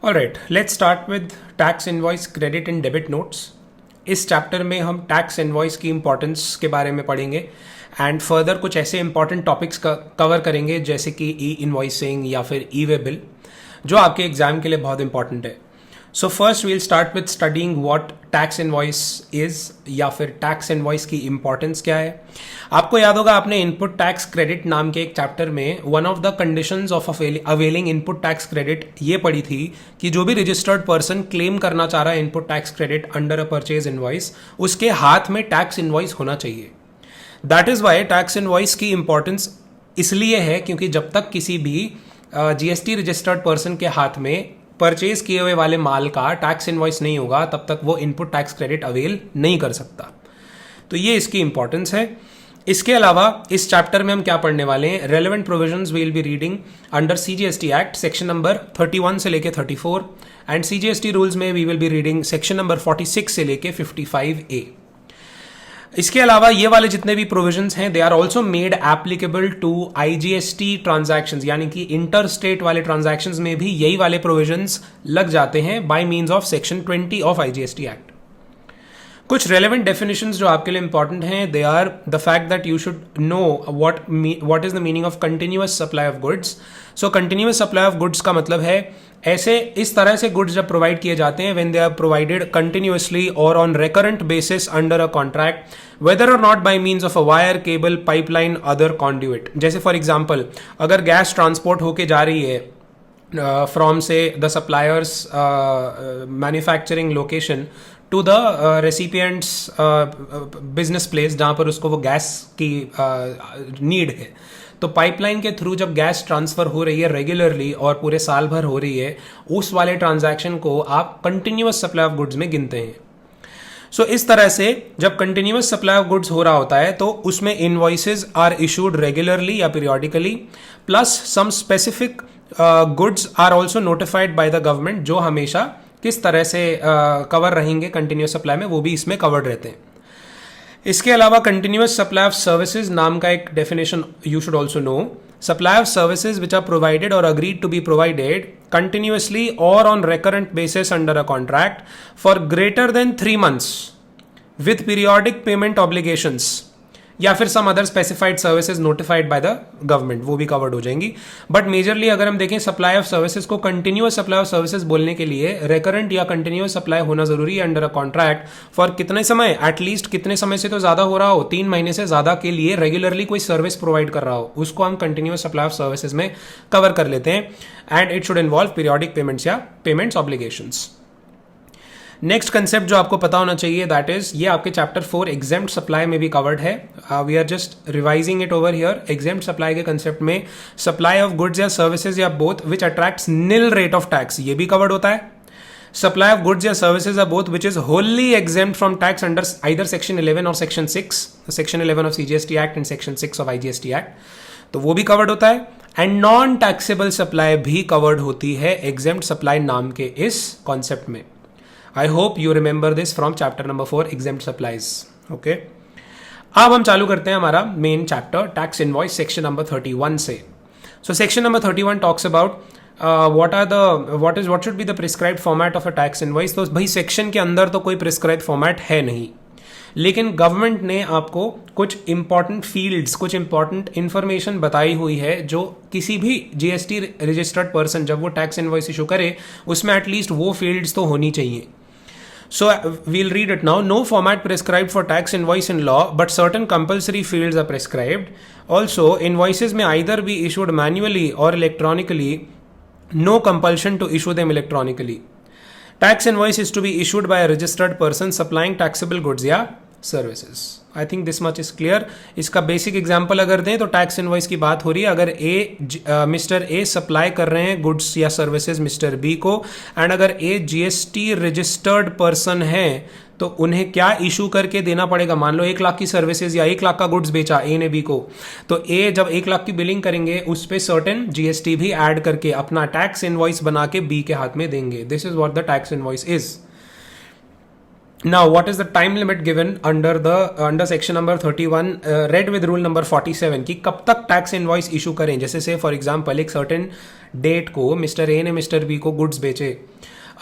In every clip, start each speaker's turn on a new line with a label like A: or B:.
A: Alright, let's start with tax invoice credit and debit notes. इस chapter में हम tax invoice की importance के बारे में पढ़ेंगे एंड फर्दर कुछ ऐसे इंपॉर्टेंट टॉपिक्स का कवर करेंगे जैसे कि ई इनवॉइसिंग या फिर ई वे बिल, जो आपके एग्जाम के लिए बहुत इंपॉर्टेंट है। So first we'll start with studying what tax invoice is, या फिर टैक्स इनवॉइस की इंपॉर्टेंस क्या है। आपको याद होगा, आपने इनपुट टैक्स क्रेडिट नाम के एक चैप्टर में one of the conditions of availing input tax credit ये पढ़ी थी कि जो भी रजिस्टर्ड पर्सन क्लेम करना चाह रहा है input tax credit under a purchase invoice, उसके हाथ में टैक्स इनवॉइस होना चाहिए। That is why tax invoice की इंपॉर्टेंस इसलिए है क्योंकि जब तक किसी भी जीएसटी रजिस्टर्ड पर्सन के हाथ में परचेज किए हुए वाले माल का टैक्स इनवॉइस नहीं होगा, तब तक वो इनपुट टैक्स क्रेडिट अवेल नहीं कर सकता। तो ये इसकी इंपॉर्टेंस है। इसके अलावा इस चैप्टर में हम क्या पढ़ने वाले हैं, relevant provisions we will be reading under CGST act section number 31 से लेके 34 एंड सीजीएसटी रूल्स में we will be reading section number 46 से लेके 55A। इसके अलावा ये वाले जितने भी प्रोविजंस हैं they are also made applicable to IGST transactions, यानी कि इंटर स्टेट वाले ट्रांजैक्शंस में भी यही वाले प्रोविजंस लग जाते हैं by means of section 20 of IGST act. कुछ रेलेवेंट डेफिनेशंस जो आपके लिए इंपॉर्टेंट हैं, they are the fact that you should know what is the meaning of continuous supply of goods. So continuous supply of goods का मतलब है ऐसे इस तरह से गुड्स जब प्रोवाइड किए जाते हैं when they are provided continuously or on recurrent basis under a contract, whether or not by means of a wire, cable, pipeline, other conduit. जैसे फॉर एग्जांपल, अगर गैस ट्रांसपोर्ट होके जा रही है फ्रॉम से the supplier's manufacturing location to the recipient's business place जहाँ पर उसको वो गैस की नीड है, तो पाइपलाइन के थ्रू जब गैस ट्रांसफर हो रही है रेगुलरली और पूरे साल भर हो रही है, उस वाले ट्रांजैक्शन को आप कंटिन्यूअस सप्लाई ऑफ गुड्स में गिनते हैं। सो इस तरह से जब कंटिन्यूअस सप्लाई ऑफ गुड्स हो रहा होता है तो उसमें इनवॉइसेज आर इशूड रेगुलरली या periodically, plus some specific goods are also notified by the government, जो हमेशा किस तरह से कवर रहेंगे कंटिन्यूअस सप्लाई में, वो भी इसमें कवर्ड रहते हैं। इसके अलावा कंटिन्यूअस सप्लाई ऑफ सर्विसेज नाम का एक definition you should also know. Supply of services which are provided or agreed to be provided continuously or on recurrent basis under a contract for greater than 3 months with periodic payment obligations, या फिर some other specified services notified by the government, वो भी covered हो जाएंगी। But majorly अगर हम देखें supply of services को कंटिन्यूअस सप्लाई ऑफ सर्विसेज बोलने के लिए रेकरेंट या कंटिन्यूअस सप्लाई होना जरूरी है अंडर अ कॉन्ट्रैक्ट फॉर कितने समय, एटलीस्ट कितने समय से तो ज्यादा हो रहा हो, 3 महीने से ज्यादा के लिए रेगुलरली कोई सर्विस प्रोवाइड कर रहा हो, उसको हम कंटिन्यूअस सप्लाई ऑफ सर्विसेज में कवर कर लेते हैं and it should involve periodic payments या पेमेंट्स ऑब्लिगेशंस। नेक्स्ट कंसेप्ट जो आपको पता होना चाहिए दैट इज, ये आपके चैप्टर 4 एग्जेम्प्ट सप्लाई में भी कवर्ड है। We are just revising it over here. Exempt supply के कंसेप्ट में सप्लाई ऑफ गुड्स या सर्विसेज या both which attracts nil rate of tax, ये भी कवर्ड होता है। सप्लाई ऑफ गुड्स या services or both which is wholly exempt from tax under either section 11 और section 6, section 11 of CGST act and section 6 of IGST act, तो वो भी covered होता है। एंड नॉन टैक्सेबल सप्लाई भी कवर्ड होती है एग्जेम्प्ट सप्लाई नाम के इस कॉन्सेप्ट में। I hope you remember this from chapter number 4 exempt supplies. Okay. अब हम चालू करते हैं हमारा main chapter tax invoice section number 31 से। So section number 31 talks about what should be the prescribed format of a tax invoice। तो भाई section के अंदर तो कोई प्रिस्क्राइब फॉर्मेट है नहीं, लेकिन गवर्नमेंट ने आपको कुछ इंपॉर्टेंट फील्ड्स, कुछ इंपॉर्टेंट इंफॉर्मेशन बताई हुई है जो किसी भी जीएसटी रजिस्टर्ड पर्सन जब वो टैक्स इनवॉइस इशू करे उसमें एटलीस्ट वो फील्ड्स तो होनी चाहिए। So we'll read it now. No format prescribed for tax invoice in law, but certain compulsory fields are prescribed. Also, invoices may either be issued manually or electronically. No compulsion to issue them electronically. Tax invoice is to be issued by a registered person supplying taxable goods या services. I think this much is clear. इसका basic example अगर दें तो tax invoice की बात हो रही है। अगर मिस्टर ए सप्लाई कर रहे हैं गुड्स या सर्विसेज मिस्टर बी को, एंड अगर ए जीएसटी रजिस्टर्ड पर्सन है तो उन्हें क्या इशू करके देना पड़ेगा। मान लो 1 लाख की सर्विसेज या 1 लाख का गुड्स बेचा ए ने बी को, तो ए जब 1 लाख की बिलिंग करेंगे उस पे सर्टेन जीएसटी भी ऐड करके अपना टैक्स इनवॉइस बना के बी के हाथ में देंगे। This is what the tax invoice is. Now, what is the time limit given under section number 31 read with rule number 47 कि कब तक टैक्स इनवॉइस इशू करें। जैसे से फॉर एग्जांपल एक सर्टेन डेट को मिस्टर ए ने मिस्टर बी को गुड्स बेचे।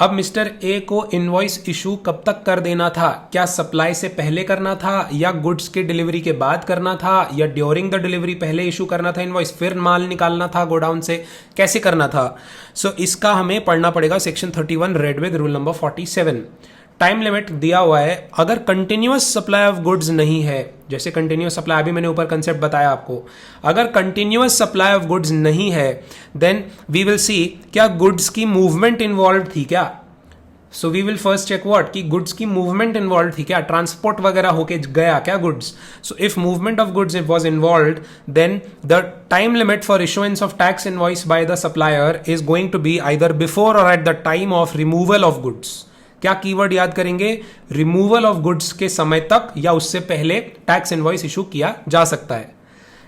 A: अब मिस्टर ए को इनवॉइस इशू कब तक कर देना था? क्या सप्लाई से पहले करना था, या गुड्स के डिलीवरी के बाद करना था, या ड्यूरिंग द डिलीवरी पहले इशू करना था इनवॉइस, फिर माल निकालना था गोडाउन से, कैसे करना था? सो इसका हमें पढ़ना पड़ेगा section 31 read with rule number 47। Time limit दिया हुआ है। अगर कंटिन्यूअस सप्लाई ऑफ गुड्स नहीं है, जैसे कंटिन्यूअस सप्लाई, अभी मैंने ऊपर कंसेप्ट बताया आपको, अगर कंटिन्यूअस सप्लाई ऑफ गुड्स नहीं है देन वी विल सी क्या गुड्स की मूवमेंट इन्वॉल्व थी क्या। So we will first check what कि गुड्स की मूवमेंट इन्वॉल्व थी क्या, ट्रांसपोर्ट वगैरह होके गया क्या goods. So if movement of goods was involved then the time limit for issuance of tax invoice by the supplier is going to be either before और at the time of removal of goods. क्या keyword याद करेंगे? Removal of goods के समय तक या उससे पहले टैक्स इनवॉइस इशू किया जा सकता है।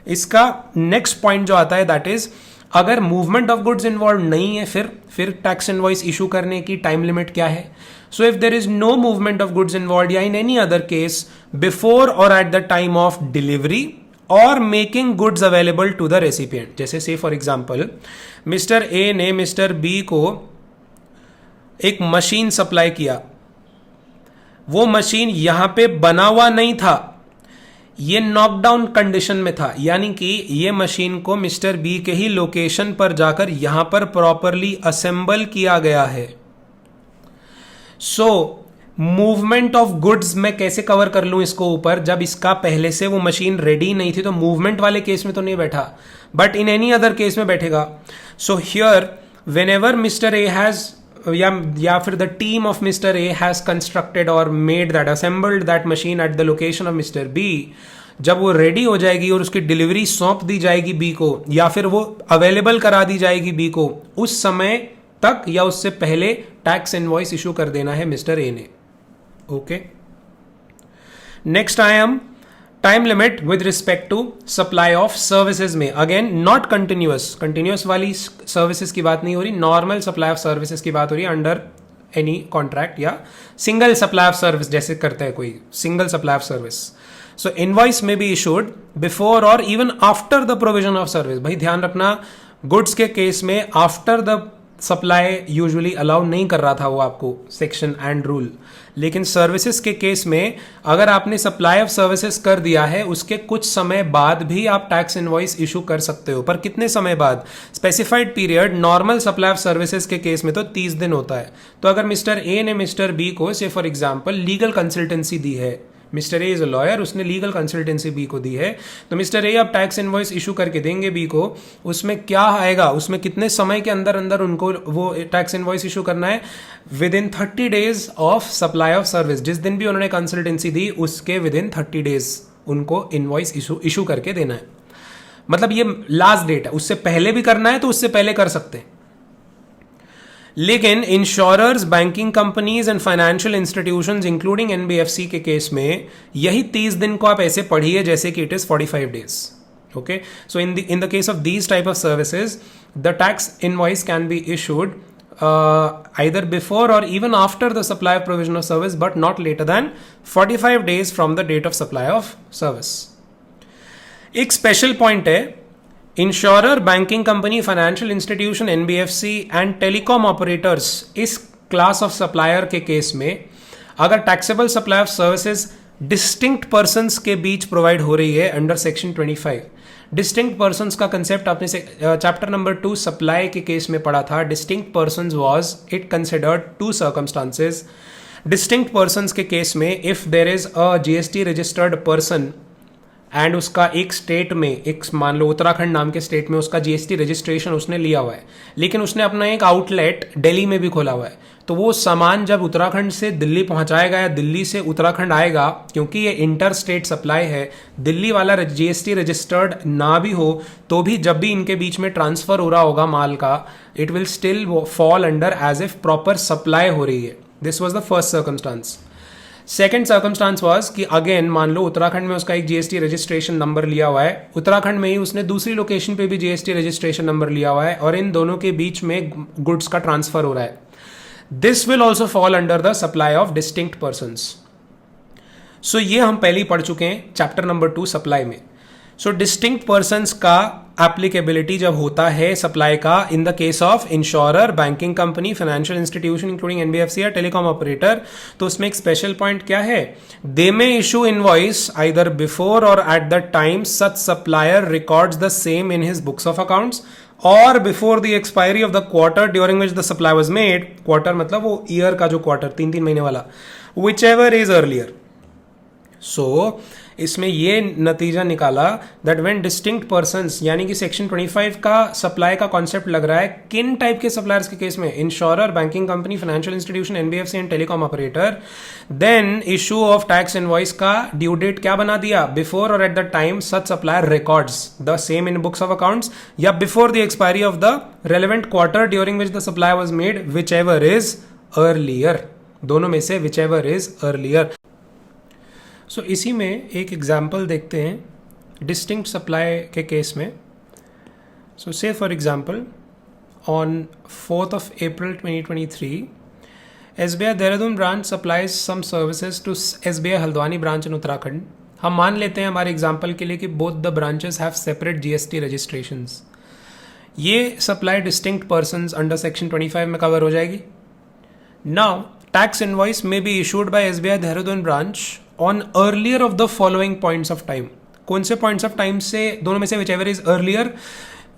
A: इसका नेक्स्ट पॉइंट जो आता है दैट इज अगर मूवमेंट ऑफ गुड्स इन्वॉल्व नहीं है फिर टैक्स इनवॉइस इशू करने की टाइम लिमिट क्या है? So if there is no movement of goods involve या in any other case before और at the time of delivery or making goods available to the recipient, जैसे से for example mister A ने mister B को एक machine supply किया, वो machine यहां पे बना हुआ नहीं था, ये नॉकडाउन कंडीशन में था, यानी कि ये मशीन को मिस्टर बी के ही लोकेशन पर जाकर यहां पर प्रॉपरली असेंबल किया गया है। सो मूवमेंट ऑफ गुड्स मैं कैसे कवर कर लूं इसको ऊपर, जब इसका पहले से वो मशीन रेडी नहीं थी तो मूवमेंट वाले केस में तो नहीं बैठा, but in any other case में बैठेगा। So here whenever mister A has या फिर the team of mister A has constructed or made that assembled that machine at the location of mister B, जब वो ready हो जाएगी और उसकी डिलीवरी सौंप दी जाएगी बी को या फिर वो अवेलेबल करा दी जाएगी बी को, उस समय तक या उससे पहले टैक्स इनवॉइस इशू कर देना है मिस्टर ए ने। Okay, next item time limit with respect to supply of services में। अगेन नॉट कंटिन्यूअस वाली सर्विसेज की बात नहीं हो रही, नॉर्मल सप्लाई ऑफ सर्विसेज की बात हो रही है अंडर एनी कॉन्ट्रैक्ट या सिंगल सप्लाई ऑफ सर्विस जैसे करता है कोई single supply of service. So invoice में बी इशूड बिफोर और even after the provision of service. भाई ध्यान रखना, गुड्स के केस में after the supply usually allow नहीं कर रहा था वो आपको सेक्शन एंड रूल, लेकिन सर्विसेज के केस में अगर आपने सप्लाई ऑफ सर्विसेज कर दिया है उसके कुछ समय बाद भी आप टैक्स इनवॉइस इशू कर सकते हो। पर कितने समय बाद? Specified period. Normal supply of services के केस में तो 30 दिन होता है। तो अगर मिस्टर ए ने मिस्टर बी को से फॉर एग्जांपल लीगल कंसल्टेंसी दी है, mister A is a lawyer, उसने लीगल कंसल्टेंसी बी को दी है, तो मिस्टर ए अब टैक्स इनवॉइस इशू करके देंगे बी को। उसमें क्या आएगा, उसमें कितने समय के अंदर अंदर उनको वो टैक्स इनवॉइस इशू करना है? With in 30 days of supply of service. जिस दिन भी उन्होंने कंसल्टेंसी दी उसके विद इन 30 डेज उनको इनवॉइस इशू करके देना है। मतलब ये लास्ट डेट है, उससे पहले भी करना है तो उससे पहले कर सकते हैं। लेकिन insurers, banking companies and financial institutions including NBFC के केस में यही 30 दिन को आप ऐसे पढ़िए जैसे कि it is 45 days. Okay, so in the case of these type of services the tax invoice can be issued either before or even after the supply of provision of service, but not later than 45 days from the date of supply of service. एक special point है, insurer, banking company, financial institution, NBFC and telecom operators, इस class of supplier के case में अगर taxable supply of services distinct persons के बीच provide हो रही है अंडर सेक्शन 25। डिस्टिंक्ट पर्संस का कंसेप्ट आपने चैप्टर नंबर 2 सप्लाई के केस में पढ़ा था। Distinct persons was it considered 2 circumstances. Distinct persons के केस में if there is a GST registered person and उसका एक स्टेट में, एक मान लो उत्तराखंड नाम के स्टेट में उसका जीएसटी रजिस्ट्रेशन उसने लिया हुआ है, लेकिन उसने अपना एक आउटलेट दिल्ली में भी खोला हुआ है, तो वो सामान जब उत्तराखंड से दिल्ली पहुंचाएगा या दिल्ली से उत्तराखंड आएगा, क्योंकि ये इंटर स्टेट सप्लाई है, दिल्ली वाला जीएसटी रजिस्टर्ड ना भी हो तो भी जब भी इनके बीच में ट्रांसफर हो रहा होगा माल का, it will still fall under as if proper supply हो रही है। This was the first circumstance. Second circumstance was कि अगेन मान लो उत्तराखंड में उसका एक जीएसटी रजिस्ट्रेशन नंबर लिया हुआ है, उत्तराखंड में ही उसने दूसरी लोकेशन पे भी जीएसटी रजिस्ट्रेशन नंबर लिया हुआ है और इन दोनों के बीच में गुड्स का ट्रांसफर हो रहा है। This will also fall under the supply of distinct persons. So ये हम पहले ही पढ़ चुके हैं चैप्टर नंबर 2 सप्लाई में। सो डिस्टिंक्ट पर्सन्स का एप्लीकेबिलिटी जब होता है सप्लाई का in the case of insurer, banking company, financial institution including NBFC या टेलीकॉम ऑपरेटर, तो उसमें एक स्पेशल पॉइंट क्या है, they may issue invoice either before और at the time such supplier records the same in his books of accounts or before the expiry of the quarter during which the supply was made, quarter मतलब वो year का जो quarter 3-3 महीने वाला, which ever is earlier. सो इसमें ये नतीजा निकाला दैट व्हेन डिस्टिंक्ट पर्सन्स, यानी कि सेक्शन 25 का सप्लाई का कॉन्सेप्ट लग रहा है किन टाइप के सप्लायर्स के केस में, insurer, banking company, financial institution, NBFC and telecom operator, then issue of tax invoice का ड्यू डेट क्या बना दिया, बिफोर और at the time such supplier records the same in books of accounts या before the expiry of the relevant quarter during which the supply was made, whichever is earlier, दोनों में से whichever is earlier. So इसी में एक example देखते हैं distinct supply के केस में। सो से for example on 4th of April 2023 SBI Dehradun branch supplies some services to SBI Haldwani branch in Uttarakhand. हम मान लेते हैं हमारे एग्जाम्पल के लिए कि both the branches have separate GST registrations. ये supply distinct persons under section 25 में कवर हो जाएगी। नाउ टैक्स इनवॉइस में be issued by SBI Dehradun branch on earlier of the following points of time. कौन से पॉइंट्स ऑफ टाइम से, दोनों में से विच एवर इज अर्लियर,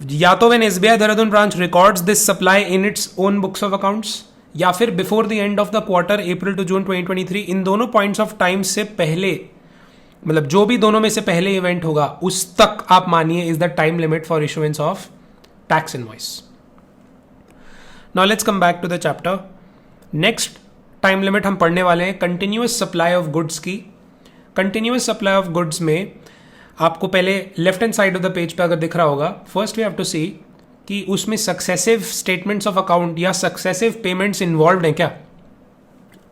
A: या तो when SBI Dehradun branch records this supply in its own books of accounts या फिर before the end of the quarter April to June 2023। इन दोनों पॉइंट्स ऑफ टाइम से पहले, मतलब जो भी दोनों में से पहले इवेंट होगा उस तक आप मानिए is the time limit for issuance of tax invoice. Now let's come back to the chapter. Next time limit हम पढ़ने वाले हैं कंटिन्यूअस सप्लाई ऑफ गुड्स की। कंटिन्यूअस सप्लाई ऑफ गुड्स में आपको पहले left hand side of the page पे अगर दिख रहा होगा, first we have to see कि उसमें सक्सेसिव स्टेटमेंट्स ऑफ अकाउंट या सक्सेसिव पेमेंट्स इन्वॉल्व हैं क्या।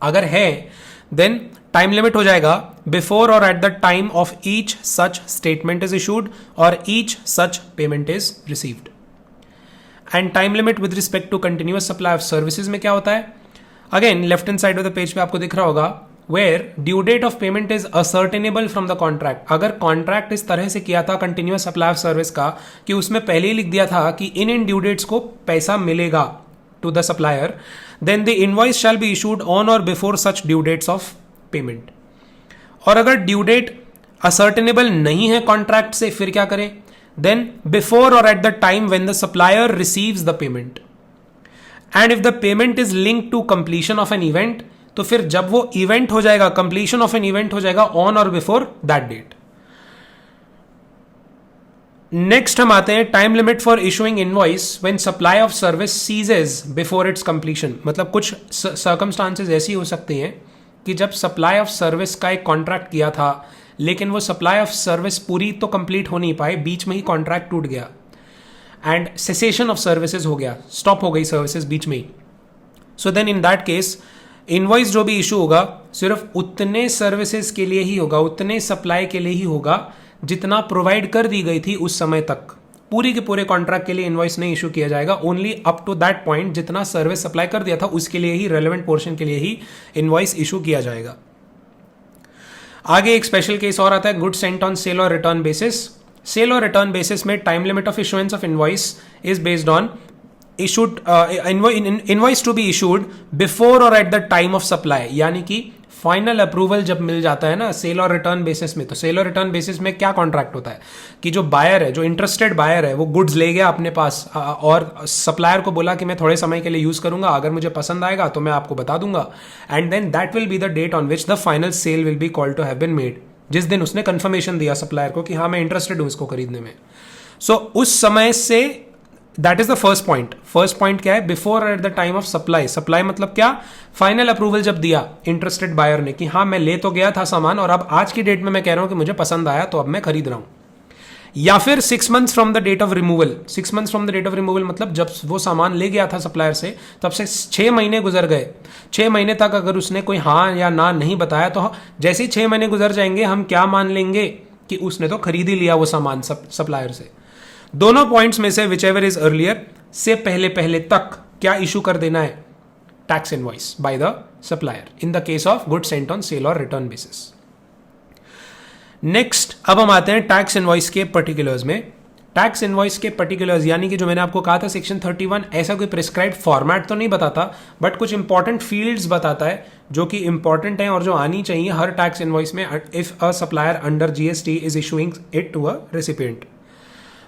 A: अगर है देन टाइम लिमिट हो जाएगा बिफोर और at the time of each such statement is issued or each such payment is received. And time limit with respect to continuous supply of services में क्या होता है, again left hand side of the page पे आपको दिख रहा होगा where due date of payment is ascertainable from the contract. अगर कॉन्ट्रैक्ट इस तरह से किया था कंटिन्यूअस सप्लाई ऑफ सर्विस का कि उसमें पहले ही लिख दिया था कि इन ड्यू डेट्स को पैसा मिलेगा to the supplier, then the invoice shall be issued on or before such due dates of payment. और अगर ड्यू डेट असर्टेनेबल नहीं है कॉन्ट्रैक्ट से, फिर क्या करें, देन बिफोर और at the time when the supplier receives the payment. And if the payment is link to completion of an event, तो फिर जब वो इवेंट हो जाएगा, कंप्लीशन ऑफ एन इवेंट हो जाएगा on or before that date. Next हम आते हैं time limit for issuing invoice when supply of service सीजेज before it's completion. मतलब कुछ सर्कमस्टांसेस ऐसी हो सकती हैं कि जब सप्लाई ऑफ सर्विस का एक कॉन्ट्रैक्ट किया था लेकिन वो सप्लाई ऑफ सर्विस पूरी तो कंप्लीट हो नहीं पाए, बीच में ही कॉन्ट्रैक्ट टूट गया एंड सेसेशन ऑफ सर्विसेज हो गया, स्टॉप हो गई सर्विसेज बीच में ही। So then in that case invoice जो भी इशू होगा सिर्फ उतने सर्विसेज के लिए ही होगा, उतने सप्लाई के लिए ही होगा जितना प्रोवाइड कर दी गई थी उस समय तक। पूरी के पूरे कॉन्ट्रैक्ट के लिए इनवॉइस नहीं इशू किया जाएगा, only up to that point जितना सर्विस सप्लाई कर दिया था उसके लिए ही, रेलेवेंट पोर्शन के लिए ही इनवॉइस इशू किया जाएगा। आगे एक स्पेशल केस और आता है गुड्स सेंट ऑन सेल और रिटर्न बेसिस। सेल और रिटर्न बेसिस में time limit of issuance of invoice is based on issued invoice to be issued before or at the time of supply, यानी कि final approval जब मिल जाता है ना cell और रिटर्न बेसिस में। तो सेल और रिटर्न बेसिस में क्या कॉन्ट्रैक्ट होता है कि जो बायर है, जो इंटरेस्टेड बायर है, वो गुड्स ले गया अपने पास और सप्लायर को बोला कि मैं थोड़े समय के लिए यूज करूंगा, अगर मुझे पसंद आएगा तो मैं आपको बता दूंगा, and then that will be the date on which the final sale will be called to have been made, जिस दिन उसने कंफर्मेशन दिया सप्लायर को कि हाँ मैं इंटरेस्टेड हूं इसको खरीदने में। सो उस समय say that is the first point. First point क्या है, before eight the time of supply. Supply मतलब क्या, फाइनल अप्रूवल जब दिया इंटरेस्टेड बायर ने कि हाँ मैं ले तो गया था सामान और अब आज की डेट में मैं कह रहा हूं कि मुझे पसंद आया तो अब मैं खरीद रहा हूं। या फिर 6 months from the date of removal. 6 months from the date of removal मतलब जब वो सामान ले गया था सप्लायर से तब से 6 महीने गुजर गए। 6 महीने तक अगर उसने कोई हाँ या ना नहीं बताया तो जैसे ही 6 महीने गुजर जाएंगे हम क्या मान लेंगे कि उसने तो खरीद ही लिया वो सामान सप्लायर से। दोनों पॉइंट्स में से विच एवर इज अर्लियर से पहले पहले तक क्या इशू कर देना है, tax invoice by the supplier in the case of good Saint on sale और रिटर्न बेसिस। नेक्स्ट अब हम आते हैं टैक्स इनवॉइस के पर्टिकुलर्स में। टैक्स इनवॉइस के पर्टिकुलर्स यानी कि जो मैंने आपको कहा था सेक्शन 31 ऐसा कोई प्रिस्क्राइब्ड फॉर्मेट तो नहीं बताता, बट कुछ इंपॉर्टेंट फील्ड्स बताता है जो कि इंपॉर्टेंट हैं और जो आनी चाहिए हर टैक्स इनवॉइस में if a supplier under GST is issuing it to a recipient.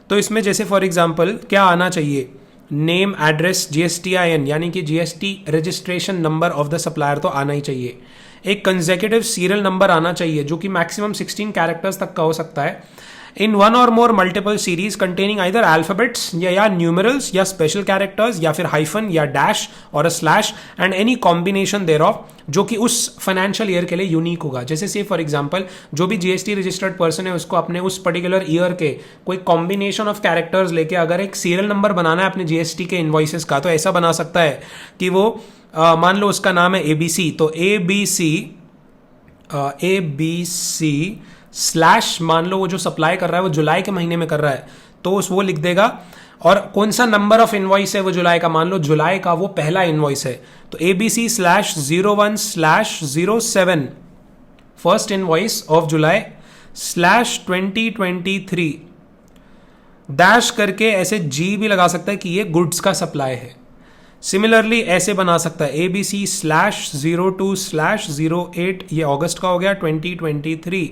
A: तो इसमें जैसे फॉर एग्जांपल क्या आना चाहिए, नेम, एड्रेस, GSTIN यानी कि GST registration number of the supplier तो आना ही चाहिए। एक कंसेक्यूटिव सीरियल नंबर आना चाहिए जो कि मैक्सिमम 16 कैरेक्टर्स तक का हो सकता है in one or more multiple series containing either alphabets या न्यूमरल्स या स्पेशल कैरेक्टर्स या फिर हाइफन या dash or a slash and any combination thereof जो कि उस फाइनेंशियल ईयर के लिए यूनिक होगा। जैसे से फॉर एग्जांपल जो भी जीएसटी रजिस्टर्ड पर्सन है उसको अपने उस पर्टिकुलर ईयर के कोई कॉम्बिनेशन ऑफ कैरेक्टर्स लेके अगर एक सीरियल नंबर बनाना है अपने जीएसटी के इनवॉइसेस का, तो ऐसा बना सकता है कि वो मान लो उसका नाम है ABC, तो ABC स्लैश मान लो वो जो सप्लाई कर रहा है वो जुलाई के महीने में कर रहा है तो वो लिख देगा, और कौन सा नंबर ऑफ इनवॉइस है वो जुलाई का, मान लो जुलाई का वो पहला इनवॉइस है तो ABC/01/07 first invoice of July /2023 dash करके ऐसे जी भी लगा सकता है कि ये गुड्स का सप्लाई है। सिमिलरली ऐसे बना सकता है ABC/02/08 ये अगस्त का हो गया 2023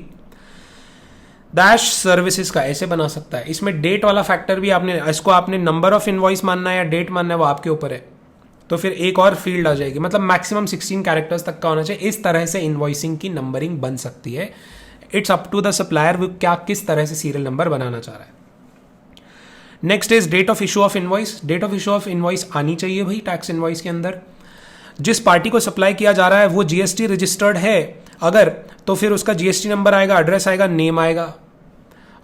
A: डैश सर्विसेज का ऐसे बना सकता है। इसमें डेट वाला फैक्टर भी इसको आपने नंबर ऑफ इनवॉइस मानना है या डेट मानना है वो आपके ऊपर है, तो फिर एक और फील्ड आ जाएगी, मतलब मैक्सिमम 16 कैरेक्टर्स तक का होना चाहिए। इस तरह से इनवॉइसिंग की नंबरिंग बन सकती है। It's up to the supplier वो क्या किस तरह से सीरियल नंबर बनाना चाह रहा है। Next is date of issue of invoice. Date of issue of invoice आनी चाहिए भाई टैक्स इनवॉइस के अंदर। जिस पार्टी को सप्लाई किया जा रहा है वो जीएसटी रजिस्टर्ड है अगर, तो फिर उसका जीएसटी नंबर आएगा, एड्रेस आएगा, नेम आएगा।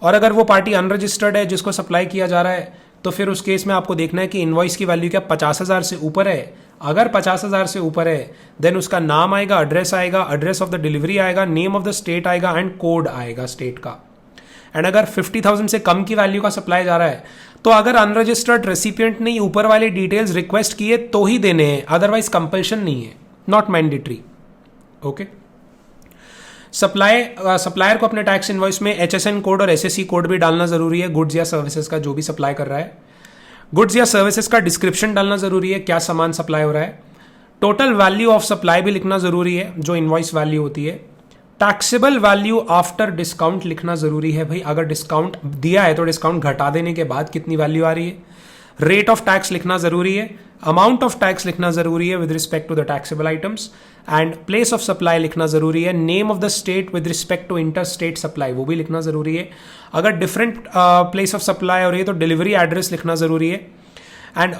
A: और अगर वो पार्टी अनरजिस्टर्ड है जिसको सप्लाई किया जा रहा है तो फिर उस केस में आपको देखना है कि इनवॉइस की वैल्यू क्या 50,000 से ऊपर है। अगर 50,000 से ऊपर है देन उसका नाम आएगा, एड्रेस ऑफ द डिलीवरी आएगा, नेम ऑफ द स्टेट आएगा एंड कोड आएगा स्टेट का। एंड अगर 50,000 से कम की वैल्यू का सप्लाई जा रहा है तो अगर अनरजिस्टर्ड रेसिपिएंट ने ऊपर वाले डिटेल्स रिक्वेस्ट किए तो ही देने हैं, अदरवाइज कंपल्शन नहीं है, नॉट मैंडेटरी। ओके, सप्लायर को अपने टैक्स इनवॉइस में HSN कोड और SSC कोड भी डालना जरूरी है। गुड्स या सर्विसेज का जो भी सप्लाई कर रहा है, गुड्स या सर्विसेज का डिस्क्रिप्शन डालना जरूरी है, क्या सामान सप्लाई हो रहा है। टोटल वैल्यू ऑफ सप्लाई भी लिखना जरूरी है जो इनवॉइस वैल्यू होती है। टैक्सेबल वैल्यू आफ्टर डिस्काउंट लिखना जरूरी है भाई, अगर डिस्काउंट दिया है तो डिस्काउंट घटा देने के बाद कितनी वैल्यू आ रही है। रेट ऑफ टैक्स लिखना जरूरी है, अमाउंट ऑफ टैक्स लिखना जरूरी है with respect to the taxable items, and place of supply लिखना जरूरी है। Name of the state with respect to inter state supply वो भी लिखना जरूरी है। अगर डिफरेंट प्लेस ऑफ सप्लाई हो रही है तो डिलीवरी एड्रेस लिखना जरूरी है। And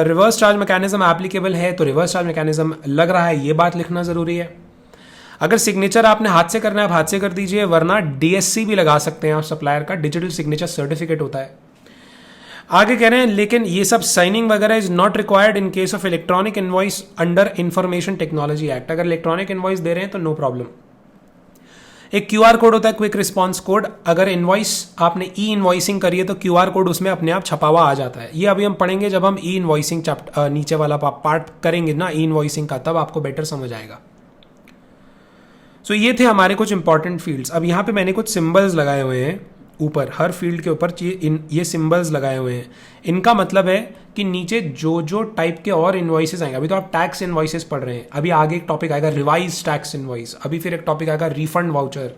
A: reverse charge mechanism applicable है तो रिवर्स चार्ज मैकेनिज्म लग रहा है ये बात लिखना जरूरी है। अगर सिग्नेचर आपने हाथ से करना है आप हाथ से कर दीजिए, वरना DSC भी लगा सकते हैं आप सप्लायर का, डिजिटल सिग्नेचर सर्टिफिकेट होता है। आगे कह रहे हैं लेकिन ये सब साइनिंग वगैरह is not required in case of electronic invoice under information technology act. अगर इलेक्ट्रॉनिक इनवॉइस दे रहे हैं तो नो प्रॉब्लम। एक QR कोड होता है, क्विक रिस्पॉन्स कोड। अगर इनवॉइस आपने ई इनवॉइसिंग करी है तो QR कोड उसमें अपने आप छपा हुआ आ जाता है। ये अभी हम पढ़ेंगे जब हम ई इनवॉइसिंग नीचे वाला पार्ट करेंगे ना ई इनवॉइसिंग का, तब आपको बेटर समझ आएगा। सो ये थे हमारे कुछ इंपॉर्टेंट फील्ड्स। अब यहाँ पे मैंने कुछ सिंबल्स लगाए हुए हैं ऊपर, हर फील्ड के ऊपर ये सिंबल्स लगाए हुए हैं। इनका मतलब है कि नीचे जो जो टाइप के और इनवॉइसेस आएंगे, अभी तो आप टैक्स इनवॉइसेस पढ़ रहे हैं, अभी आगे एक टॉपिक आएगा रिवाइज टैक्स इनवॉइस, अभी फिर एक टॉपिक आएगा refund voucher,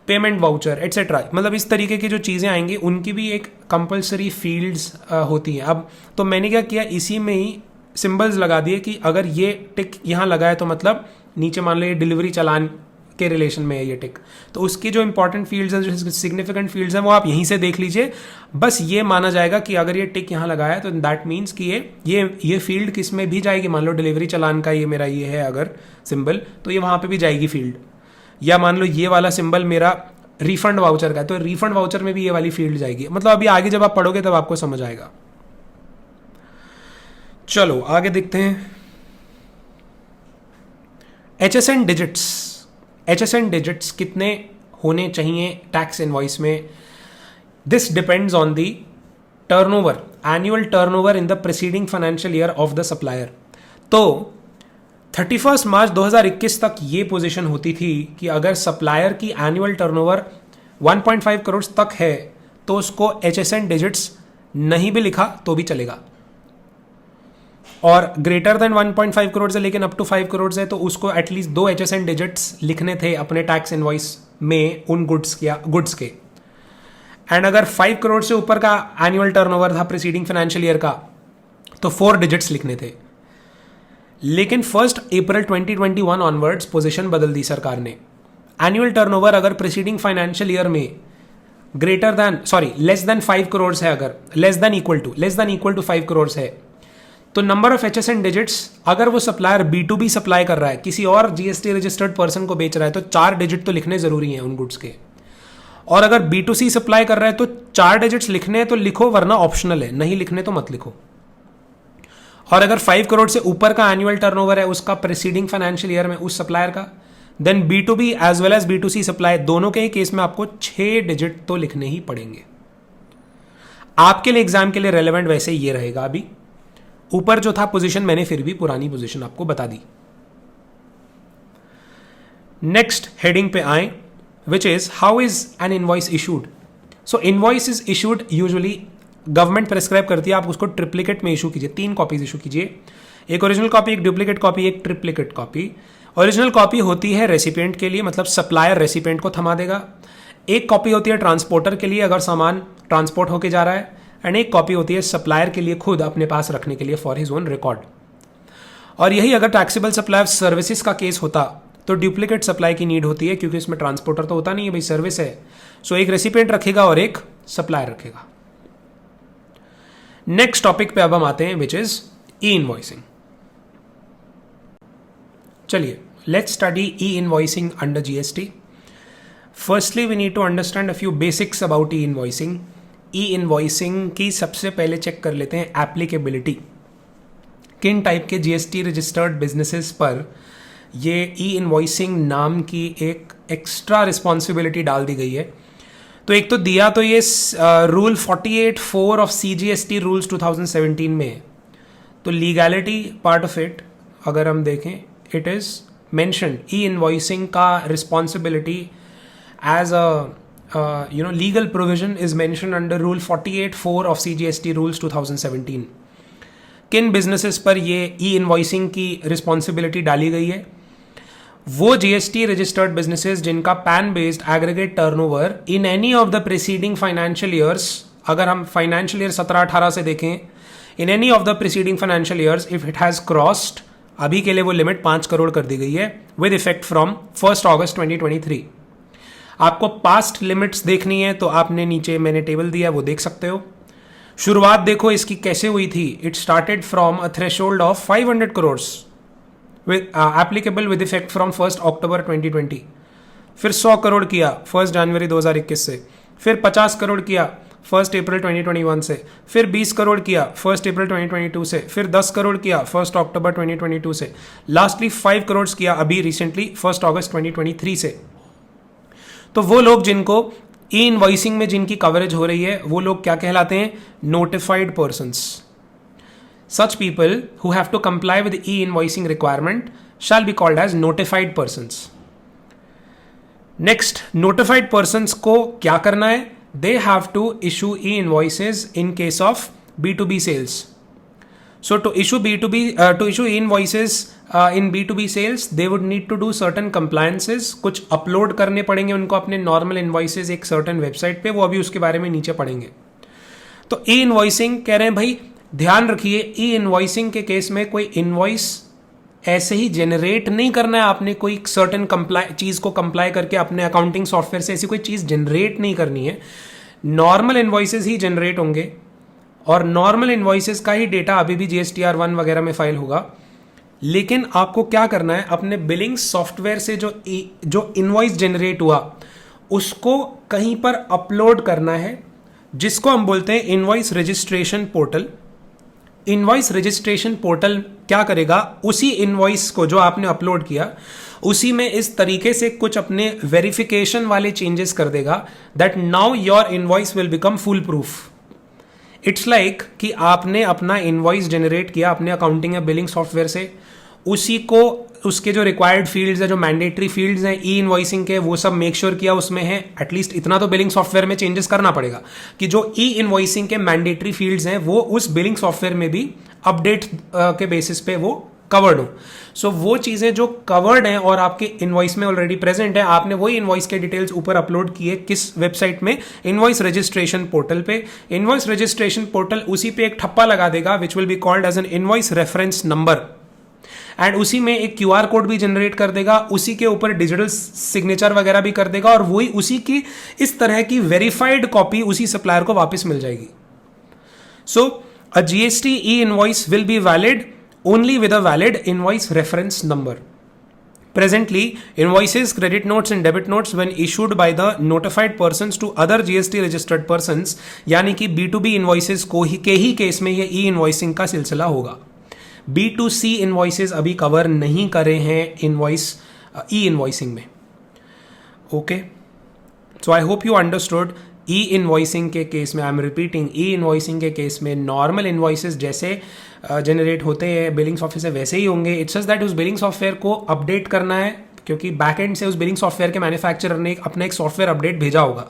A: payment voucher etcetera. मतलब इस तरीके की जो चीज़ें आएंगी उनकी भी एक कंपलसरी फील्ड्स होती हैं। अब तो मैंने क्या किया, इसी में ही सिंबल्स लगा दिए कि अगर ये टिक यहाँ लगा है तो मतलब नीचे मान लो ये डिलीवरी चालान के रिलेशन में है ये टिक, तो उसकी जो इंपॉर्टेंट फील्ड्स हैं, जो सिग्निफिकेंट फील्ड्स हैं वो आप यहीं से देख लीजिए। बस ये माना जाएगा कि अगर ये टिक यहाँ लगाया है तो दैट मीन्स कि ये फील्ड किस में भी जाएगी। मान लो डिलीवरी चालान का ये मेरा ये है अगर सिंबल, तो ये वहाँ पे भी जाएगी फील्ड। या मान लो ये वाला सिंबल मेरा रिफंड वाउचर का है तो रिफंड वाउचर में भी ये वाली फील्ड जाएगी। मतलब अभी आगे जब आप पढ़ोगे तब आपको समझ आएगा। चलो आगे देखते हैं। HSN डिजिट्स कितने होने चाहिए टैक्स इनवॉइस में? This depends on the turnover, annual turnover in the preceding financial year of the supplier. तो 31 मार्च 2021 तक ये पोजीशन होती थी कि अगर सप्लायर की एनुअल टर्नओवर 1.5 करोड़ तक है तो उसको HSN डिजिट्स नहीं भी लिखा तो भी चलेगा, और ग्रेटर देन 1.5 करोड़ है लेकिन अप टू 5 करोड़ है तो उसको एटलीस्ट 2 HSN डिजिट्स लिखने थे अपने टैक्स इनवॉइस में उन गुड्स के। एंड अगर 5 करोड़ से ऊपर का एनुअल टर्नओवर था प्रीसीडिंग फाइनेंशियल ईयर का तो 4 डिजिट्स लिखने थे। लेकिन 1 अप्रैल 2021 ऑनवर्ड्स पोजीशन बदल दी सरकार ने। एनुअल टर्नओवर अगर प्रीसीडिंग फाइनेंशियल ईयर में लेस देन 5 करोड़ है, अगर less than equal to 5 crore है तो नंबर ऑफ HSN डिजिट्स, अगर वो सप्लायर B2B सप्लाई कर रहा है, किसी और GST रजिस्टर्ड पर्सन को बेच रहा है तो 4 डिजिट तो लिखने जरूरी हैं उन गुड्स के। और अगर B2C सप्लाई कर रहा है तो 4 डिजिट्स लिखने हैं तो लिखो, वरना ऑप्शनल है, नहीं लिखने तो मत लिखो। और अगर 5 करोड़ से ऊपर का एनुअल टर्नओवर है उसका प्रीसीडिंग फाइनेंशियल ईयर में उस सप्लायर का, then B2B as well as B2C supply दोनों के ही केस में आपको 6 डिजिट तो लिखने ही पड़ेंगे। आपके लिए एग्जाम के लिए रेलेवेंट वैसे ये रहेगा। अभी ऊपर जो था पोजीशन मैंने फिर भी पुरानी पोजीशन आपको बता दी। नेक्स्ट हेडिंग पे आए, which is how is an invoice issued. So invoice is issued usually government prescribe करती है आप उसको ट्रिप्लिकेट में इशू कीजिए, 3 कॉपीज इशू कीजिए, एक ओरिजिनल कॉपी, एक डुप्लीकेट कॉपी, एक ट्रिप्लिकेट कॉपी। ओरिजिनल कॉपी होती है रेसिपिएंट के लिए, मतलब सप्लायर रेसिपिएंट को थमा देगा। एक कॉपी होती है ट्रांसपोर्टर के लिए अगर सामान ट्रांसपोर्ट होके जा रहा है, एंड एक कॉपी होती है सप्लायर के लिए खुद अपने पास रखने के लिए फॉर हिज ओन रिकॉर्ड। और यही अगर टैक्सेबल सप्लाई ऑफ सर्विसेज का केस होता तो डुप्लीकेट सप्लाई की नीड होती है, क्योंकि इसमें ट्रांसपोर्टर तो होता नहीं है भाई, सर्विस है। सो एक रेसिपिएंट रखेगा और एक सप्लायर रखेगा। नेक्स्ट टॉपिक पे अब हम आते हैं विच इज ई इनवॉइसिंग। चलिए let's study e invoicing under GST। Firstly we need to understand a few basics about e invoicing. E invoicing की सबसे पहले चेक कर लेते हैं एप्लीकेबिलिटी। किन टाइप के GST रजिस्टर्ड बिजनेसेस पर ये ई इनवॉइसिंग नाम की एक एक्स्ट्रा रिस्पॉन्सिबिलिटी डाल दी गई है। तो एक तो दिया तो ये रूल 48(4) ऑफ CGST रूल्स 2017 में है। तो लीगैलिटी पार्ट ऑफ इट अगर हम देखें, it is mentioned e invoicing का responsibility as a legal provision is mentioned under Rule 48(4) of CGST Rules 2017। किन बिजनेसेस पर ये ई इनवॉइसिंग की रिस्पॉन्सिबिलिटी डाली गई है? वो GST रजिस्टर्ड बिजनेसेस जिनका pan based aggregate turnover in any of the preceding financial years, अगर हम फाइनेंशियल ईयर 17-18 से देखें, in any of the preceding financial years if it has crossed, अभी के लिए वो लिमिट 5 करोड़ कर दी गई है विद इफेक्ट फ्रॉम 1 अगस्त 2023। आपको पास्ट लिमिट्स देखनी है तो आपने नीचे मैंने टेबल दिया है वो देख सकते हो। शुरुआत देखो इसकी कैसे हुई थी। It started from a threshold of 500 crore applicable with effect from 1 अक्टूबर 2020। फिर 100 करोड़ किया 1 जनवरी 2021 से, फिर 50 करोड़ किया 1 अप्रैल 2021 से, फिर 20 करोड़ किया 1 अप्रैल 2022 से, फिर 10 करोड़ किया 1 अक्टूबर 2022 से, लास्टली 5 करोड़ किया अभी रिसेंटली 1 अगस्त 2023 से। तो वो लोग जिनको ई इनवॉइसिंग में जिनकी कवरेज हो रही है वो लोग क्या कहलाते हैं? Notified persons. Such people who have to comply with e invoicing requirement shall be called as notified persons. Next, notified persons को क्या करना है? They have to issue e invoices in case of B2B sales. So to issue invoices in B2B sales, they would need to do certain compliances। कुछ upload करने पड़ेंगे उनको अपने normal invoices एक सर्टेन वेबसाइट पे, वो अभी उसके बारे में नीचे पढ़ेंगे। तो ई इनवॉइसिंग कह रहे हैं भाई ध्यान रखिए, ई इनवॉइसिंग के केस में कोई इनवॉइस ऐसे ही जनरेट नहीं करना है आपने, कोई सर्टेन चीज को कंप्लाई करके अपने अकाउंटिंग सॉफ्टवेयर से ऐसी कोई चीज जनरेट नहीं करनी है। नॉर्मल इन्वॉइसेस ही जनरेट होंगे और नॉर्मल इन्वॉइसेस का ही डेटा अभी भी GSTR 1 वगैरह में फाइल होगा। लेकिन आपको क्या करना है, अपने बिलिंग सॉफ्टवेयर से जो इन्वॉइस जनरेट हुआ उसको कहीं पर अपलोड करना है, जिसको हम बोलते हैं invoice registration portal. Invoice registration portal क्या करेगा, उसी इन्वॉइस को जो आपने अपलोड किया उसी में इस तरीके से कुछ अपने वेरिफिकेशन वाले चेंजेस कर देगा that now your invoice will become full proof. It's like कि आपने अपना इनवॉइस जनरेट किया अपने अकाउंटिंग या बिलिंग सॉफ्टवेयर से, उसी को उसके जो रिक्वायर्ड फील्ड्स है, जो मैंडेटरी फील्ड्स हैं ई इनवॉइसिंग के, वो सब मेक श्योर किया उसमें है। एटलीस्ट इतना तो बिलिंग सॉफ्टवेयर में चेंजेस करना पड़ेगा कि जो ई इनवॉइसिंग के मैंडेटरी फील्ड्स हैं वो उस बिलिंग सॉफ्टवेयर में भी अपडेट के बेसिस पे वो कवर्ड हो। सो वो चीजें जो कवर्ड हैं और आपके इनवॉइस में ऑलरेडी प्रेजेंट है, आपने वही इनवॉइस के डिटेल्स ऊपर अपलोड किए किस वेबसाइट में, इनवॉइस रजिस्ट्रेशन पोर्टल पे। इनवॉइस रजिस्ट्रेशन पोर्टल उसी पे एक ठप्पा लगा देगा which will be called as an invoice reference number, and उसी में एक क्यूआर कोड भी जनरेट कर देगा, उसी के ऊपर डिजिटल सिग्नेचर वगैरह भी कर देगा, और वही उसी की इस तरह की वेरीफाइड कॉपी उसी सप्लायर को वापस मिल जाएगी। So a GST e invoice will be valid only with a valid invoice reference number. Presently, invoices, credit notes and debit notes when issued by the notified persons to other GST registered persons, यानी कि B2B invoices के ही case में ये e invoicing का सिलसिला होगा। B2C invoices अभी cover नहीं करे हैं ई इनवॉइसिंग में। Okay, so I hope you understood. E invoicing के केस में, I am repeating, E invoicing के केस में नॉर्मल इनवॉइसेस जैसे जनरेट होते हैं बिलिंग सॉफ्टवेयर से वैसे ही होंगे। इट्स जस्ट दैट उस बिलिंग सॉफ्टवेयर को अपडेट करना है, क्योंकि बैक एंड से उस बिलिंग सॉफ्टवेयर के मैन्युफैक्चरर ने अपना एक सॉफ्टवेयर अपडेट भेजा होगा।